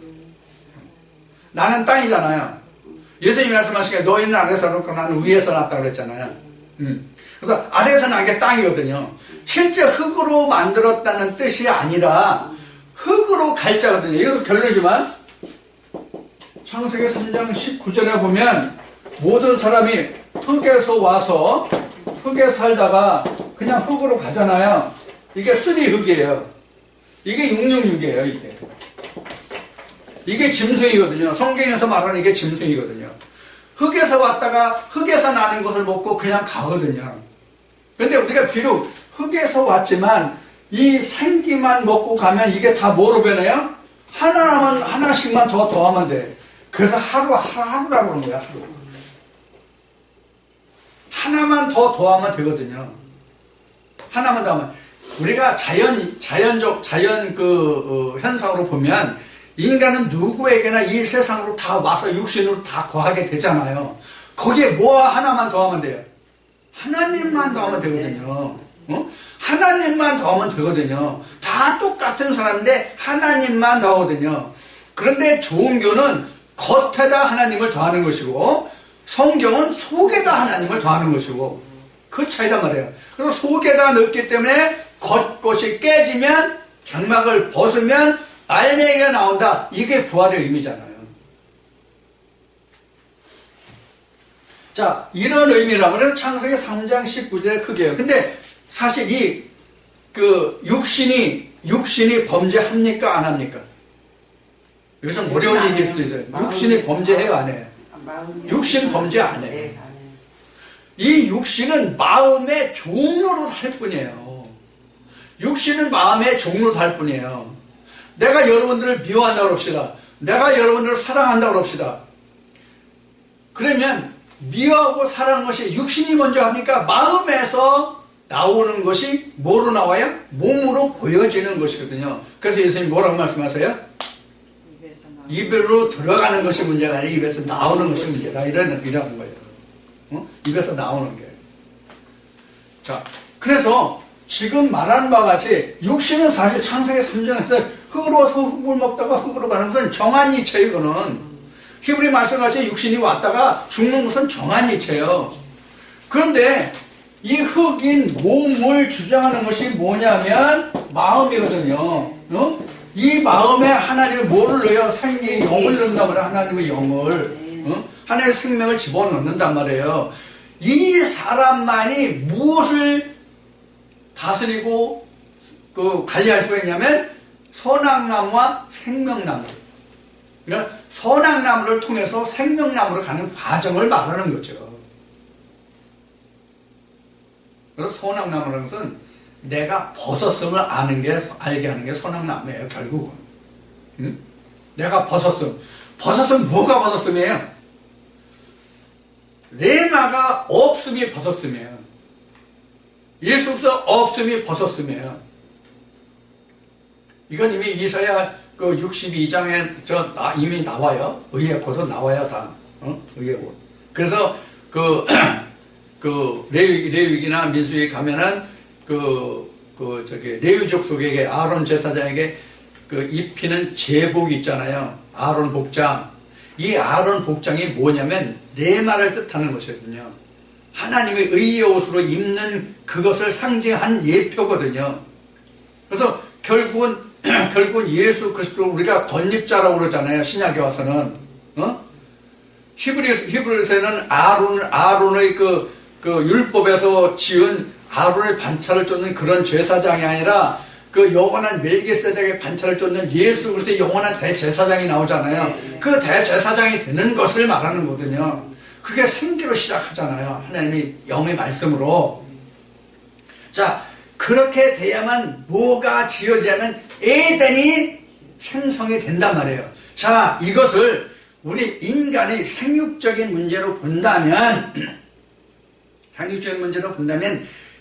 나는 땅이잖아요. 예수님이 말씀하시기에 너희는 아래에서 놓고 나는 위에서 났다고 그랬잖아요. 그래서 아래에서 난 게 땅이거든요. 실제 흙으로 만들었다는 뜻이 아니라 흙으로 갈자거든요. 이것도 결론이지만 창세기 3장 19절에 보면 모든 사람이 흙에서 와서 흙에 살다가 그냥 흙으로 가잖아요. 이게 쓰리 흙이에요. 이게 666이에요. 이게 짐승이거든요. 성경에서 말하는 이게 짐승이거든요. 흙에서 왔다가 흙에서 나는 것을 먹고 그냥 가거든요. 그런데 우리가 비록 흙에서 왔지만 이 생기만 먹고 가면 이게 다 뭐로 변해요? 하나씩만 더 더하면 돼. 그래서 하루라고 그러는 거야. 하루. 하나만 더 더하면 되거든요. 하나만 더 하면 우리가 자연 현상으로 보면 인간은 누구에게나 이 세상으로 다 와서 육신으로 다 거하게 되잖아요. 거기에 뭐 하나만 더하면 돼요? 하나님만 더하면 되거든요. 하나님만 더하면 되거든요. 다 똑같은 사람인데 하나님만 더하거든요. 그런데 종교는 겉에다 하나님을 더하는 것이고 성경은 속에다 하나님을 더하는 것이고 그 차이란 말이에요. 그래서 속에다 넣기 때문에 겉것이 깨지면 장막을 벗으면 알맹이가 나온다. 이게 부활의 의미잖아요. 자, 이런 의미라면 창세기 3장 19절의 크게요. 근데 사실 육신이 범죄합니까? 안 합니까? 여기서 어려운 얘기일 수도 있어요. 육신이 범죄해요? 안 해요? 육신 범죄 안 해요.
네,
이 육신은 마음의 종로로 할 뿐이에요. 육신은 마음의 종로로 할 뿐이에요. 내가 여러분들을 미워한다고 합시다. 내가 여러분들을 사랑한다고 합시다. 그러면 미워하고 사랑하는 것이 육신이 먼저 합니까? 마음에서 나오는 것이 뭐로 나와요? 몸으로 보여지는 것이거든요. 그래서 예수님이 뭐라고 말씀하세요? 입으로 들어가는 것이 문제가 아니라 입에서 나오는 것이 문제다. 이라는 거예요. 입에서 나오는 게. 자, 그래서 지금 말한 바와 같이 육신은 사실 창세기 3장에서 흙으로 와서 흙을 먹다가 흙으로 가는 것은 정한 이체예요. 이거는 히브리 말씀같이 육신이 왔다가 죽는 것은 정한 이체예요. 그런데 이 흙인 몸을 주장하는 것이 뭐냐면 마음이거든요. 이 마음에 하나님의 뭐를 넣어요? 생명의 영을 넣는단 말이에요. 하나님의 영을. 하나님의 생명을 집어넣는단 말이에요. 이 사람만이 무엇을 다스리고 관리할 수가 있냐면 선악나무와 생명나무. 그러니까 선악나무를 통해서 생명나무로 가는 과정을 말하는 거죠. 그래서 선악나무라는 것은 내가 벗었음을 알게 하는 게 선악나무예요, 결국은. 응? 내가 벗었음. 벗었음, 뭐가 벗었음이에요? 레마가 없음이 벗었음이에요. 예수 그리스도 없음이 벗었음이에요. 이건 이미 이사야 62장에 이미 나와요. 의예고도 나와요, 다. 의예고. 그래서 레위기나 민수기 가면은 레위족 속에게 아론 제사장에게 입히는 제복 있잖아요. 아론 복장. 이 아론 복장이 뭐냐면 레마를 뜻하는 것이거든요. 하나님의 의의 옷으로 입는 그것을 상징한 예표거든요. 그래서 결국은 예수 그리스도 우리가 덧입자라고 그러잖아요. 신약에 와서는. 히브리서에는 아론의 율법에서 지은 아론의 반차를 쫓는 그런 제사장이 아니라 영원한 멜기세덱의 반차를 쫓는 예수 그리스도의 영원한 대제사장이 나오잖아요. 그 대제사장이 되는 것을 말하는 거거든요. 그게 생기로 시작하잖아요. 하나님이 영의 말씀으로. 자, 그렇게 돼야만 뭐가 지어지냐면 에덴이 생성이 된단 말이에요. 자, 이것을 우리 인간의 생육적인 문제로 본다면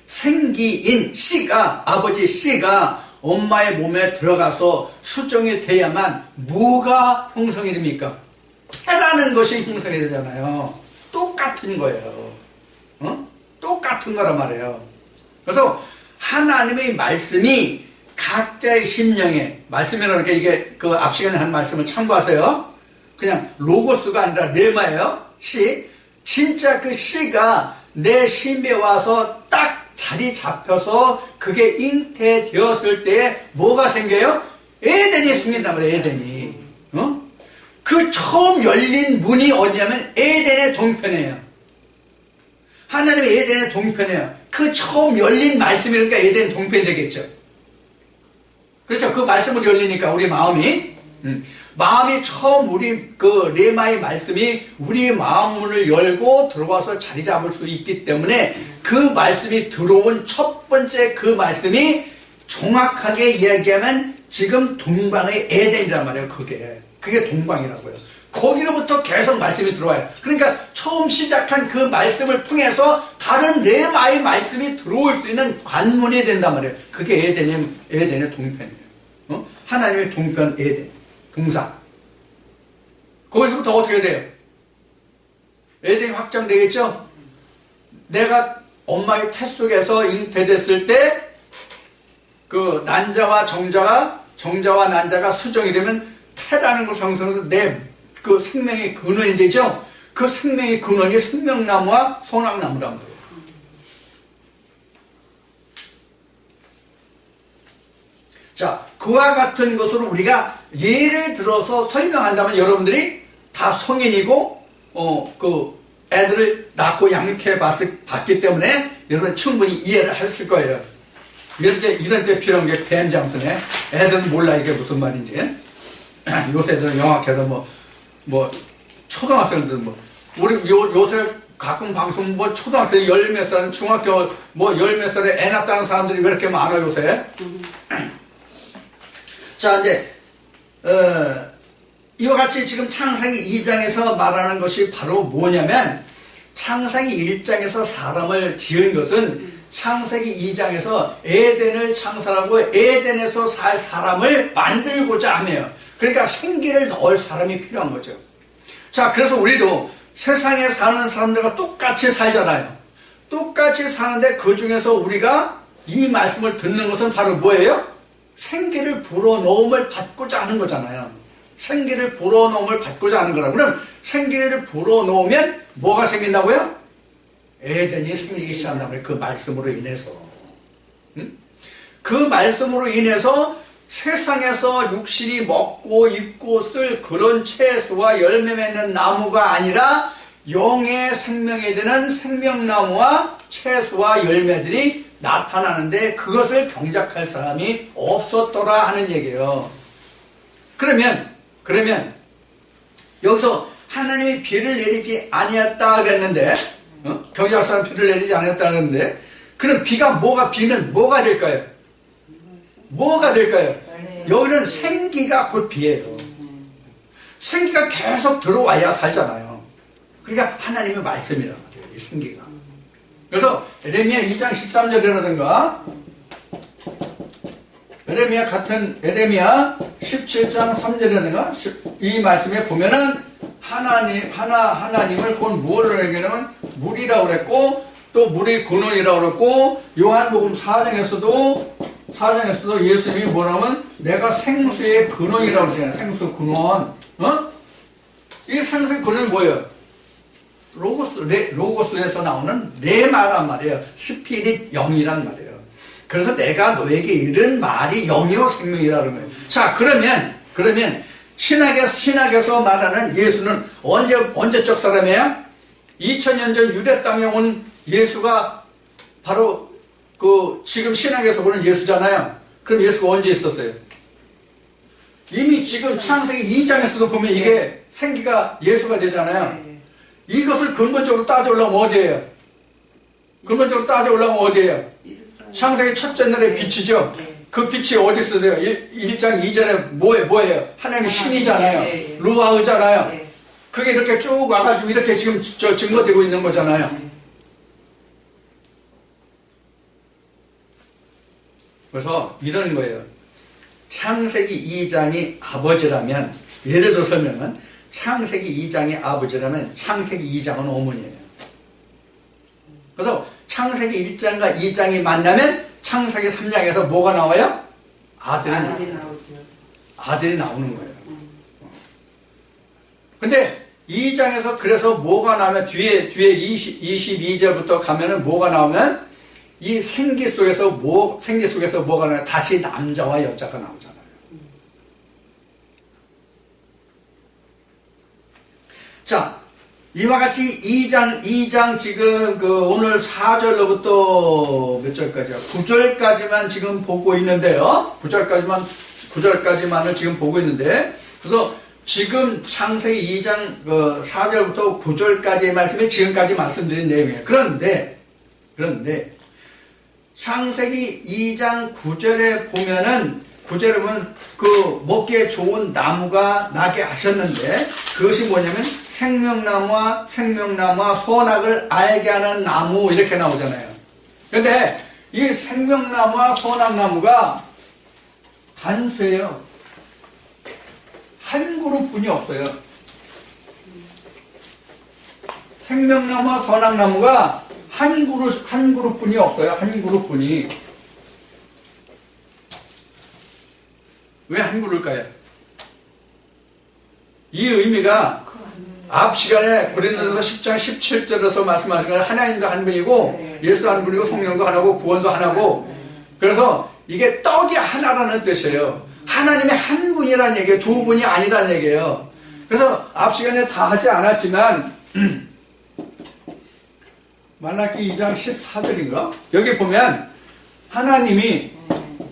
생기인 씨가, 아버지 씨가 엄마의 몸에 들어가서 수정이 돼야만 뭐가 형성이 됩니까? 태라는 것이 형성이 되잖아요. 똑같은 거예요. 똑같은 거란 말이에요. 그래서 하나님의 말씀이 각자의 심령에, 말씀이라는 게 이게 앞 시간에 한 말씀을 참고하세요. 그냥 로고스가 아니라 레마예요. 씨. 진짜 그 씨가 내 심에 와서 딱 자리 잡혀서 그게 잉태되었을 때 뭐가 생겨요? 에덴이 생긴단 말이에요. 에덴이. 그 처음 열린 문이 어디냐면 에덴의 동편이에요. 하나님의 에덴의 동편이에요. 그 처음 열린 말씀이니까 에덴 동편이 되겠죠. 그렇죠. 그 말씀으로 열리니까 우리 마음이 마음이 처음 우리 레마의 말씀이 우리 마음문을 열고 들어와서 자리 잡을 수 있기 때문에 그 말씀이 들어온 첫 번째 그 말씀이 정확하게 이야기하면 지금 동방의 에덴이란 말이에요. 그게 동방이라고요. 거기로부터 계속 말씀이 들어와요. 그러니까 처음 시작한 그 말씀을 통해서 다른 레마의 말씀이 들어올 수 있는 관문이 된단 말이에요. 그게 에덴의 동편이에요. 하나님의 동편 에덴, 동산. 거기서부터 어떻게 돼요? 에덴이 확장되겠죠? 내가 엄마의 태 속에서 잉태됐을 때 그 난자와 정자와 난자가 수정이 되면 태라는 걸 형성해서 내 그 생명의 근원이 되죠? 그 생명의 근원이 생명나무와 소낙나무란 말이에요. 자, 그와 같은 것으로 우리가 예를 들어서 설명한다면 여러분들이 다 성인이고, 그 애들을 낳고 양육해 봤기 때문에 여러분 충분히 이해를 하실 거예요. 이런 때 필요한 게 뱀장수네. 애들은 몰라 이게 무슨 말인지. 요새 애들은 영악해도 초등학생들 요새 가끔 방송 초등학생 열 몇 살, 중학교 열 몇 살에 애 낳았다는 사람들이 왜 이렇게 많아 요새? 자, 이제, 이와 같이 지금 창세기 2장에서 말하는 것이 바로 뭐냐면, 창세기 1장에서 사람을 지은 것은 창세기 2장에서 에덴을 창설하고 에덴에서 살 사람을 만들고자 하며, 그러니까 생기를 넣을 사람이 필요한 거죠. 자, 그래서 우리도 세상에 사는 사람들과 똑같이 살잖아요. 똑같이 사는데 그 중에서 우리가 이 말씀을 듣는 것은 바로 뭐예요? 생기를 불어넣음을 받고자 하는 거잖아요. 생기를 불어넣음을 받고자 하는 거라고. 그럼 생기를 불어넣으면 뭐가 생긴다고요? 에덴이 생기기 시작한다고요. 그 말씀으로 인해서. 그 말씀으로 인해서 세상에서 육신이 먹고 입고 쓸 그런 채소와 열매 맺는 나무가 아니라 영의 생명이 되는 생명나무와 채소와 열매들이 나타나는데 그것을 경작할 사람이 없었더라 하는 얘기예요. 그러면 여기서 하나님이 비를 내리지 아니었다 그랬는데 경작할 사람 비를 내리지 아니었다 그랬는데 그럼 비는 뭐가 될까요? 뭐가 될까요? 여기는 생기가 곧 비예요. 생기가 계속 들어와야 살잖아요. 그러니까 하나님의 말씀이란 말이에요. 이 생기가. 그래서 에레미야 2장 13절이라든가 에레미야 17장 3절이라든가 이 말씀에 보면은 하나님을 곧 무엇을 얘기하냐면 물이라고 그랬고 또 물의 근원이라고 그랬고 요한복음 4장에서도 예수님이 뭐라면 내가 생수의 근원이라고 그러잖아요. 생수 근원. 이 생수의 근원이 뭐예요? 로고스에서 나오는 레마란 말이에요. 스피릿 영이란 말이에요. 그래서 내가 너에게 이른 말이 영이요 생명이라는 거예요. 자, 그러면 신학에서 말하는 예수는 언제적 사람이에요? 2000년 전 유대 땅에 온 예수가 바로 지금 신학에서 보는 예수잖아요. 그럼 예수가 언제 있었어요? 이미 지금 창세기 2장에서도 보면 이게 생기가 예수가 되잖아요. 이것을 근본적으로 따져오려면 어디예요? 창세기 첫째 날의 빛이죠. 그 빛이 어디 있으세요? 1장 2절에 뭐예요? 하나님의 신이잖아요. 루아흐잖아요. 그게 이렇게 쭉 와가지고 이렇게 지금 증거되고 있는 거잖아요. 그래서 이런 거예요. 창세기 2장이 아버지라면, 예를 들어 설명은 창세기 2장이 아버지라면 창세기 2장은 어머니예요. 그래서 창세기 1장과 2장이 만나면 창세기 3장에서 뭐가 나와요? 아들이 나오는 거예요. 근데 2장에서 그래서 뭐가 나오면 뒤에 22절부터 가면은 뭐가 나오면 이 생기 속에서 뭐가 나와요? 다시 남자와 여자가 나오잖아요. 자, 이와 같이 2장 지금 오늘 4절로부터 몇 절까지야? 9절까지만 지금 보고 있는데요. 9절까지만을 지금 보고 있는데, 그래서 지금 창세기 2장 4절부터 9절까지의 말씀이 지금까지 말씀드린 내용이에요. 그런데 창세기 2장 9절에 보면은 구제로는 그 먹기에 좋은 나무가 나게 하셨는데 그것이 뭐냐면 생명나무와 선악을 알게 하는 나무 이렇게 나오잖아요. 근데 이 생명나무와 선악나무가 단수예요. 한 그룹뿐이 없어요. 생명나무와 선악나무가 한 그룹뿐이 없어요. 한 그룹뿐이. 왜 한 그룹일까요? 이 의미가 앞 시간에 고린도전서 10장 17절에서 말씀하신 건 하나님도 한 분이고 예수도 한 분이고 성령도 하나고 구원도 하나고 그래서 이게 떡이 하나라는 뜻이에요. 하나님의 한 분이라는 얘기예요. 두 분이 아니라는 얘기예요. 그래서 앞 시간에 다 하지 않았지만 말라기 2장 14절인가? 여기 보면 하나님이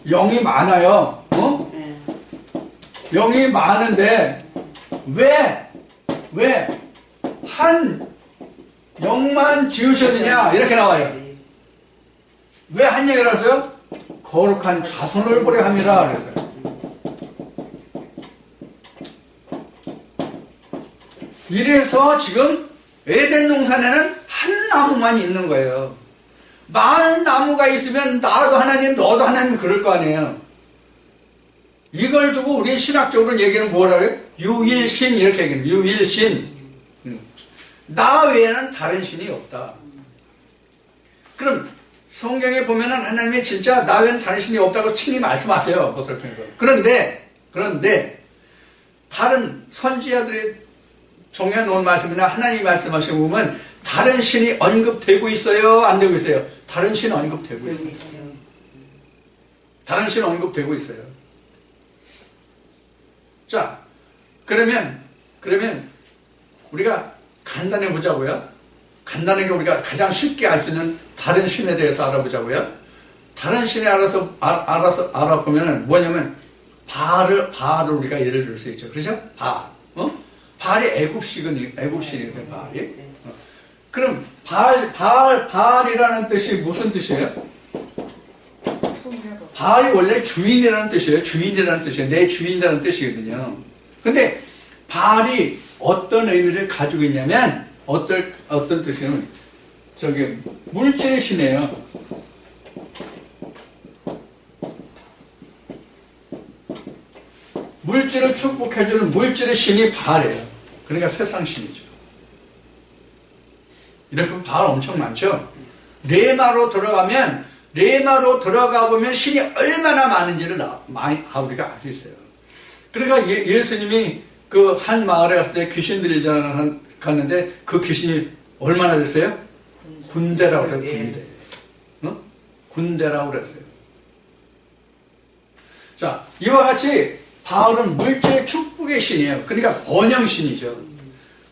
영이 많아요. 영이 많은데 왜 한 영만 지으셨느냐 이렇게 나와요. 왜 한 영이라 했어요? 거룩한 자손을 보려 함이라 그랬어요. 이래서 지금 에덴 동산에는 한 나무만 있는 거예요. 많은 나무가 있으면 나도 하나님 너도 하나님 그럴 거 아니에요. 이걸 두고 우리 신학적으로 얘기는 뭐라 그래요? 유일신 이렇게 얘기해요. 유일신. 나 외에는 다른 신이 없다. 그럼 성경에 보면은 하나님이 진짜 나 외에는 다른 신이 없다고 친히 말씀하세요. 보살펴서. 그런데 다른 선지자들이 정해놓은 말씀이나 하나님이 말씀하시는 거 보면 다른 신이 언급되고 있어요? 안 되고 있어요? 다른 신 언급되고 있어요. 다른 신 언급되고 있어요. 자, 그러면 우리가 간단해 보자고요. 간단하게 우리가 가장 쉽게 알 수 있는 다른 신에 대해서 알아보자고요. 다른 신에 알아보면 뭐냐면 바알을 우리가 예를 들 수 있죠. 그렇죠? 바알이 애굽신이거든요. 바알이. 그럼 바알이라는 뜻이 무슨 뜻이에요? 바알이 원래 주인이라는 뜻이에요. 주인이라는 뜻이에요. 내 주인이라는 뜻이거든요. 근데 바알이 어떤 의미를 가지고 있냐면 어떤 뜻이냐면 물질의 신이에요. 물질을 축복해주는 물질의 신이 바알이에요. 그러니까 세상 신이죠. 이렇게 바알 엄청 많죠. 레마로 들어가 보면 신이 얼마나 많은지를 우리가 알 수 있어요. 그러니까 예수님이 그 한 마을에 갔을 때 귀신 들리잖아요. 갔는데 그 귀신이 얼마나 됐어요? 군대라고 그래요. 군대. 군대라고 그랬어요. 자, 이와 같이 바울은 물질 축복의 신이에요. 그러니까 번영신이죠.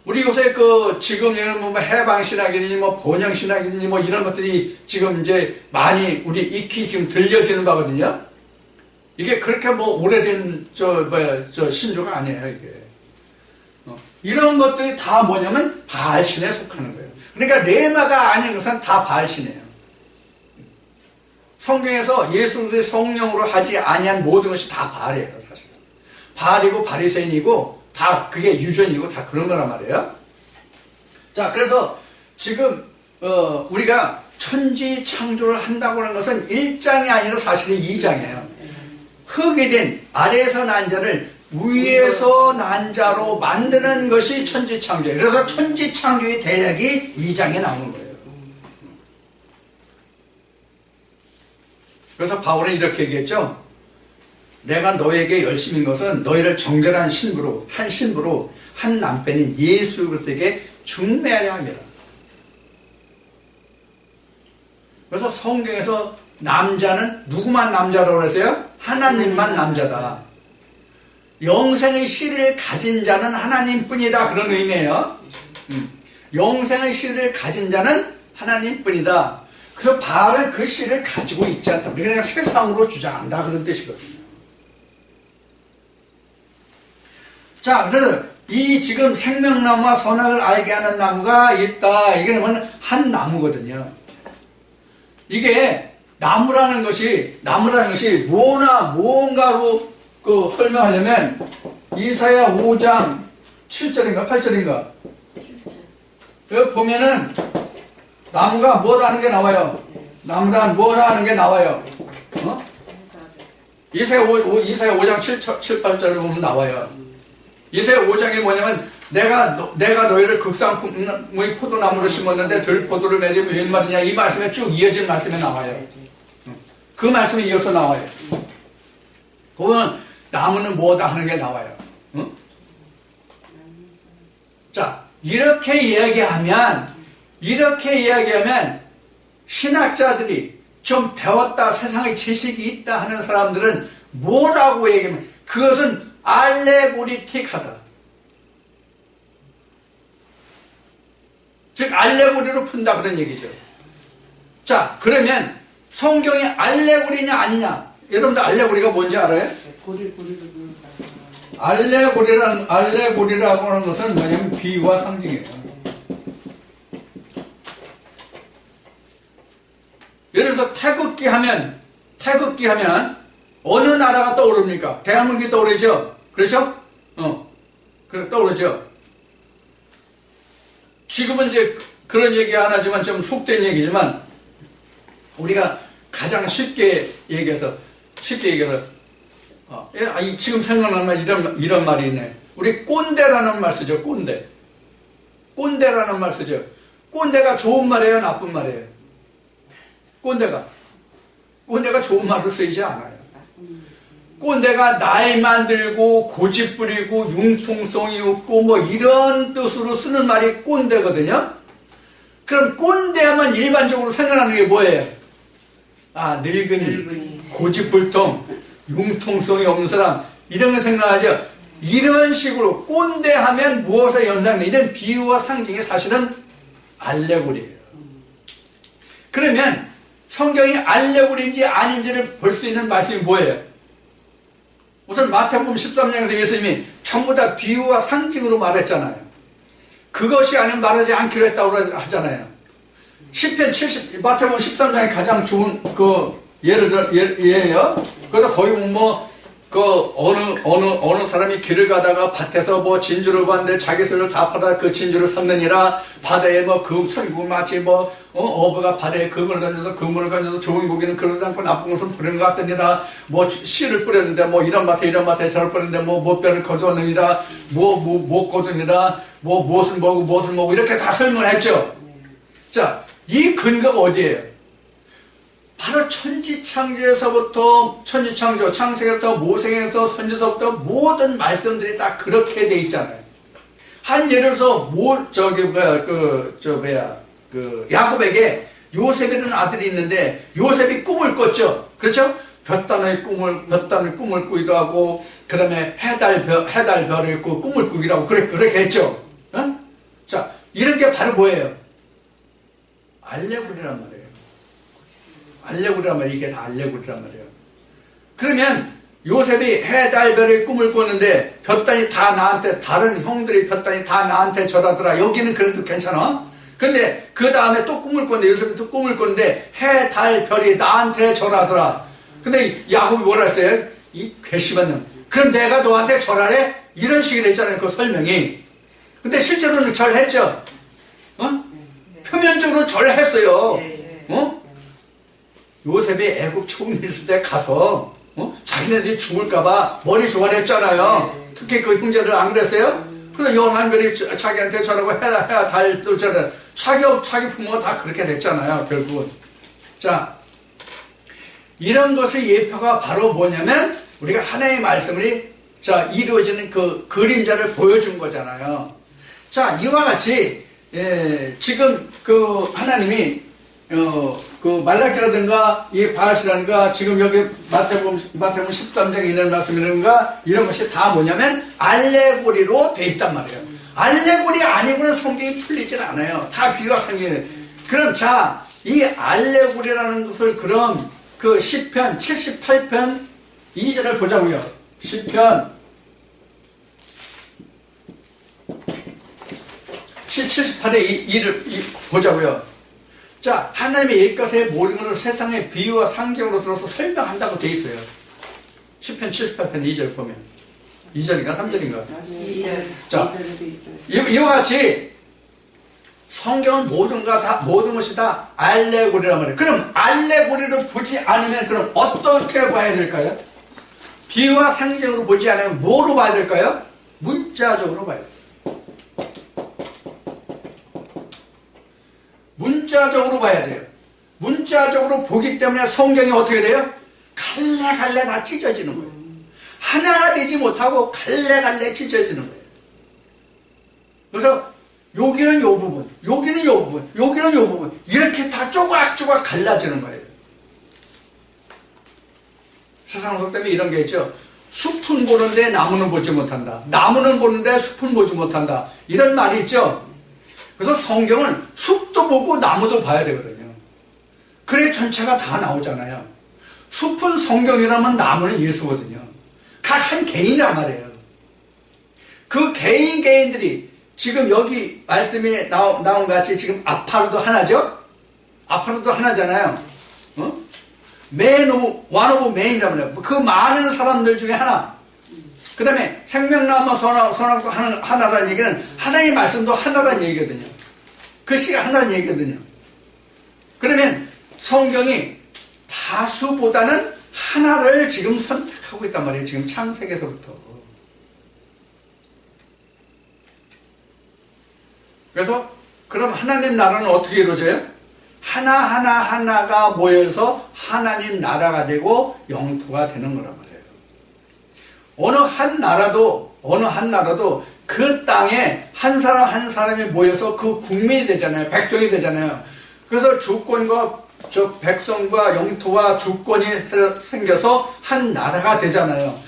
우리 요새 지금 해방신학이니 번영신학이니 이런 것들이 지금 이제 많이 우리 익히 지금 들려지는 거거든요. 이게 그렇게 오래된 신조가 아니에요, 이게. 이런 것들이 다 뭐냐면 바알신에 속하는 거예요. 그러니까 레마가 아닌 것은 다 바알신이에요. 성경에서 예수 그리스도의 성령으로 하지 아니한 모든 것이 다 바알이에요, 사실. 바알이고 바리새인이고 다 그게 유전이고 다 그런 거란 말이에요. 자, 그래서 지금 우리가 천지 창조를 한다고 하는 것은 1장이 아니라 사실은 2장이에요. 흙이 된 아래에서 난 자를 위에서 난 자로 만드는 것이 천지 창조예요. 그래서 천지 창조의 대략이 2장에 나오는 거예요. 그래서 바울은 이렇게 얘기했죠. 내가 너에게 열심인 것은 너희를 정결한 신부로 한 남편인 예수 그리스도에게 중매하려 함이라. 그래서 성경에서 남자는 누구만 남자라고 그랬어요? 하나님만 남자다. 영생의 씨를 가진 자는 하나님뿐이다. 그런 의미예요. 영생의 씨를 가진 자는 하나님뿐이다. 그래서 바알은 그 씨를 가지고 있지 않다. 그냥 세상으로 주장한다. 그런 뜻이거든요. 자, 그래서 이 지금 생명나무와 선악을 알게 하는 나무가 있다. 이게 뭐냐면 한 나무거든요. 이게 나무라는 것이 무언가로 그 설명하려면 이사야 5장 7절인가 8절인가 여기 보면은 나무가 뭐라는 게 나와요. 나무란 뭐라는 게 나와요. 이사야 5장 7, 8절을 보면 나와요. 이사야 5장이 뭐냐면 내가 너희를 극상품의 포도나무로 심었는데 들포도를 맺으면 웬 말이냐 이 말씀에 쭉 이어진 말씀에 나와요. 그 말씀에 이어서 나와요. 보면 나무는 뭐다 하는 게 나와요. 자, 이렇게 이야기하면 신학자들이 좀 배웠다, 세상에 지식이 있다 하는 사람들은 뭐라고 얘기하면 그것은 알레고리틱하다. 즉 알레고리로 푼다 그런 얘기죠. 자, 그러면 성경이 알레고리냐 아니냐? 여러분들 알레고리가 뭔지 알아요? 알레고리라고 하는 것은 뭐냐면 비유와 상징이에요. 예를 들어서 태극기 하면 어느 나라가 떠오릅니까? 대한민국이 떠오르죠? 그렇죠? 그래 떠오르죠? 지금은 이제 그런 얘기 안 하지만 좀 속된 얘기지만 우리가 가장 쉽게 얘기해서 지금 생각나면 이런 말이 있네. 우리 꼰대라는 말 쓰죠. 꼰대라는 말 쓰죠. 꼰대가 좋은 말이에요, 나쁜 말이에요? 꼰대가 좋은 말로 쓰이지 않아요. 꼰대가 나이만 들고 고집 부리고 융통성이 없고 뭐 이런 뜻으로 쓰는 말이 꼰대거든요. 그럼 꼰대하면 일반적으로 생각나는 게 뭐예요? 늙은이, 고집불통, 융통성이 없는 사람 이런 거 생각하죠. 이런 식으로 꼰대하면 무엇의 연상이 이런 비유와 상징이 사실은 알레고리예요. 그러면 성경이 알레고리인지 아닌지를 볼 수 있는 말씀이 뭐예요? 우선 마태복음 13장에서 예수님이 전부 다 비유와 상징으로 말했잖아요. 그것이 아니면 말하지 않기로 했다고 하잖아요. 시편 70, 마태복음 13장이 가장 좋은 예예요. 그래서 거기 어느 사람이 길을 가다가 밭에서 진주를 봤는데 자기 손으로 다 팔아 그 진주를 샀느니라. 바다에 천국 마치 어부가 바다에 그물을 던져서 좋은 고기는 그러지 않고 나쁜 것은 뿌리는 것 같더니라. 씨를 뿌렸는데 이런 밭에 저를 뿌렸는데 뼈를 거두었느니라. 못 거두니라. 무엇을 먹고 이렇게 다 설명을 했죠. 자, 이 근거가 어디예요? 바로 천지창조에서부터 창세기부터 모세에서 선지서부터 모든 말씀들이 다 그렇게 돼 있잖아요. 한 예를 들어서 야곱에게 요셉이라는 아들이 있는데 요셉이 꿈을 꿨죠. 그렇죠? 볕단의 꿈을 꾸기도 하고 그다음에 해달별을 꿈을 꾸기도 하고 그렇게 했죠. 자, 이런 게 바로 뭐예요? 알레고리란 말이에요. 이게 다 알레고리란 말이에요. 그러면 요셉이 해달별의 꿈을 꿨는데 볕단이 다 나한테 다른 형들이 볕단이 다 나한테 절하더라. 여기는 그래도 괜찮아. 근데 그 다음에 또 꿈을 꿨는데 요셉이 또 꿈을 꿨는데 해달별이 나한테 절하더라. 근데 야곱이 뭐라 했어요? 이 괘씸한 놈. 그럼 내가 너한테 절하래? 이런 식으로 했잖아요. 그 설명이. 근데 실제로는 절했죠. 표면적으로 절했어요. 요셉이 애국 총리 있을 때 가서 자기네들이 죽을까봐 머리 조아렸잖아요. 특히 그 형제들 안 그랬어요? 그래서 여한별이 자기한테 저라고 해야 달도 저래. 자기 부모가 다 그렇게 됐잖아요. 결국은. 자, 이런 것의 예표가 바로 뭐냐면 우리가 하나님의 말씀이 이루어지는 그 그림자를 보여준 거잖아요. 자, 이와 같이 지금 그 하나님이 그 말라기라든가 이 바하시라든가 지금 여기 마태복음 13장에 있는 말씀이라든가 이런 것이 다 뭐냐면 알레고리로 돼 있단 말이에요. 알레고리 아니고는 성경이 풀리질 않아요. 다 비유와 상징이에요. 그럼 이 알레고리라는 것을 그럼 그 시편 78편 2절을 보자고요. 시편 78의 2를 보자고요. 자, 하나님의 옛것의 모든 것을 세상의 비유와 상징으로 들어서 설명한다고 돼 있어요. 시편 78편 2절 보면. 2절인가 3절인가?
2절.
자,
2절에도 있어요.
이와 같이 성경은 모든 것이 다 알레고리란 말이에요. 그럼 알레고리를 보지 않으면 그럼 어떻게 봐야 될까요? 비유와 상징으로 보지 않으면 뭐로 봐야 될까요? 문자적으로 봐야 돼요. 문자적으로 봐야 돼요. 문자적으로 보기 때문에 성경이 어떻게 돼요? 갈래갈래 다 찢어지는 거예요. 하나가 되지 못하고 갈래갈래 찢어지는 거예요. 그래서 여기는 요 부분, 여기는 요 부분, 여기는 요 부분 이렇게 다 조각조각 갈라지는 거예요. 세상 속 때문에 이런 게 있죠. 숲은 보는데 나무는 보지 못한다. 나무는 보는데 숲은 보지 못한다. 이런 말이 있죠. 그래서 성경은 숲도 보고 나무도 봐야 되거든요. 그래 전체가 다 나오잖아요. 숲은 성경이라면 나무는 예수거든요. 각 한 개인이란 말이에요. 그 개인들이 지금 여기 말씀이 나온 같이 지금 아파르도 하나죠? 아파르도 하나잖아요. one of main이라고 해요. 그 많은 사람들 중에 하나. 그 다음에 생명나무 선악도 하나라는 얘기는 하나님의 말씀도 하나라는 얘기거든요. 글씨가 하나라는 얘기거든요. 그러면 성경이 다수보다는 하나를 지금 선택하고 있단 말이에요. 지금 창세기에서부터. 그래서 그럼 하나님 나라는 어떻게 이루어져요? 하나가 모여서 하나님 나라가 되고 영토가 되는 거란 말이에요. 어느 한 나라도 그 땅에 한 사람이 모여서 그 국민이 되잖아요. 백성이 되잖아요. 그래서 주권과 백성과 영토와 주권이 생겨서 한 나라가 되잖아요.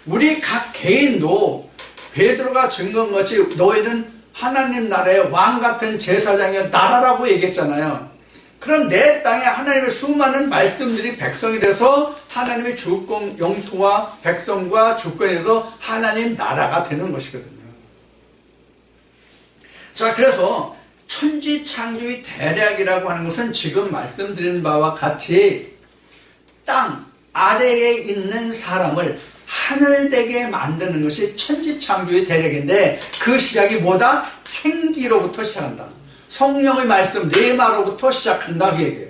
우리 각 개인도 베드로가 증거한 것이 너희는 하나님 나라의 왕 같은 제사장의 나라라고 얘기했잖아요. 그럼 내 땅에 하나님의 수많은 말씀들이 백성이 돼서 하나님의 주권, 영토와 백성과 주권이 돼서 하나님 나라가 되는 것이거든요. 자, 그래서 천지창조의 대략이라고 하는 것은 지금 말씀드린 바와 같이 땅 아래에 있는 사람을 하늘되게 만드는 것이 천지창조의 대략인데 그 시작이 뭐다? 생기로부터 시작한다. 성령의 말씀 네마로부터 시작한다 그 얘기예요.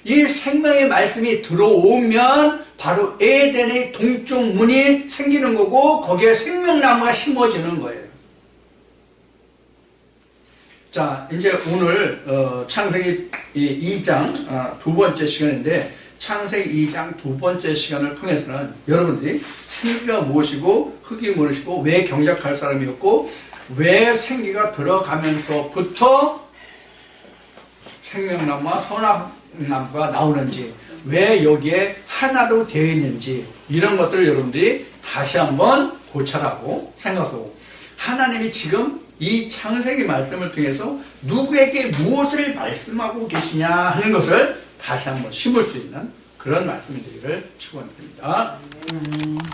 이 생명의 말씀이 들어오면 바로 에덴의 동쪽 문이 생기는 거고 거기에 생명나무가 심어지는 거예요. 자, 이제 오늘 창세기 2장 두 번째 시간인데 창세기 2장 두 번째 시간을 통해서는 여러분들이 생기가 무엇이고 흙이 무엇이고 왜 경작할 사람이었고 왜 생기가 들어가면서부터 생명나무와 선악나무가 나오는지 왜 여기에 하나로 되어 있는지 이런 것들을 여러분들이 다시 한번 고찰하고 생각하고 하나님이 지금 이 창세기 말씀을 통해서 누구에게 무엇을 말씀하고 계시냐 하는 것을 다시 한번 심을 수 있는 그런 말씀이 되기를 축원드립니다.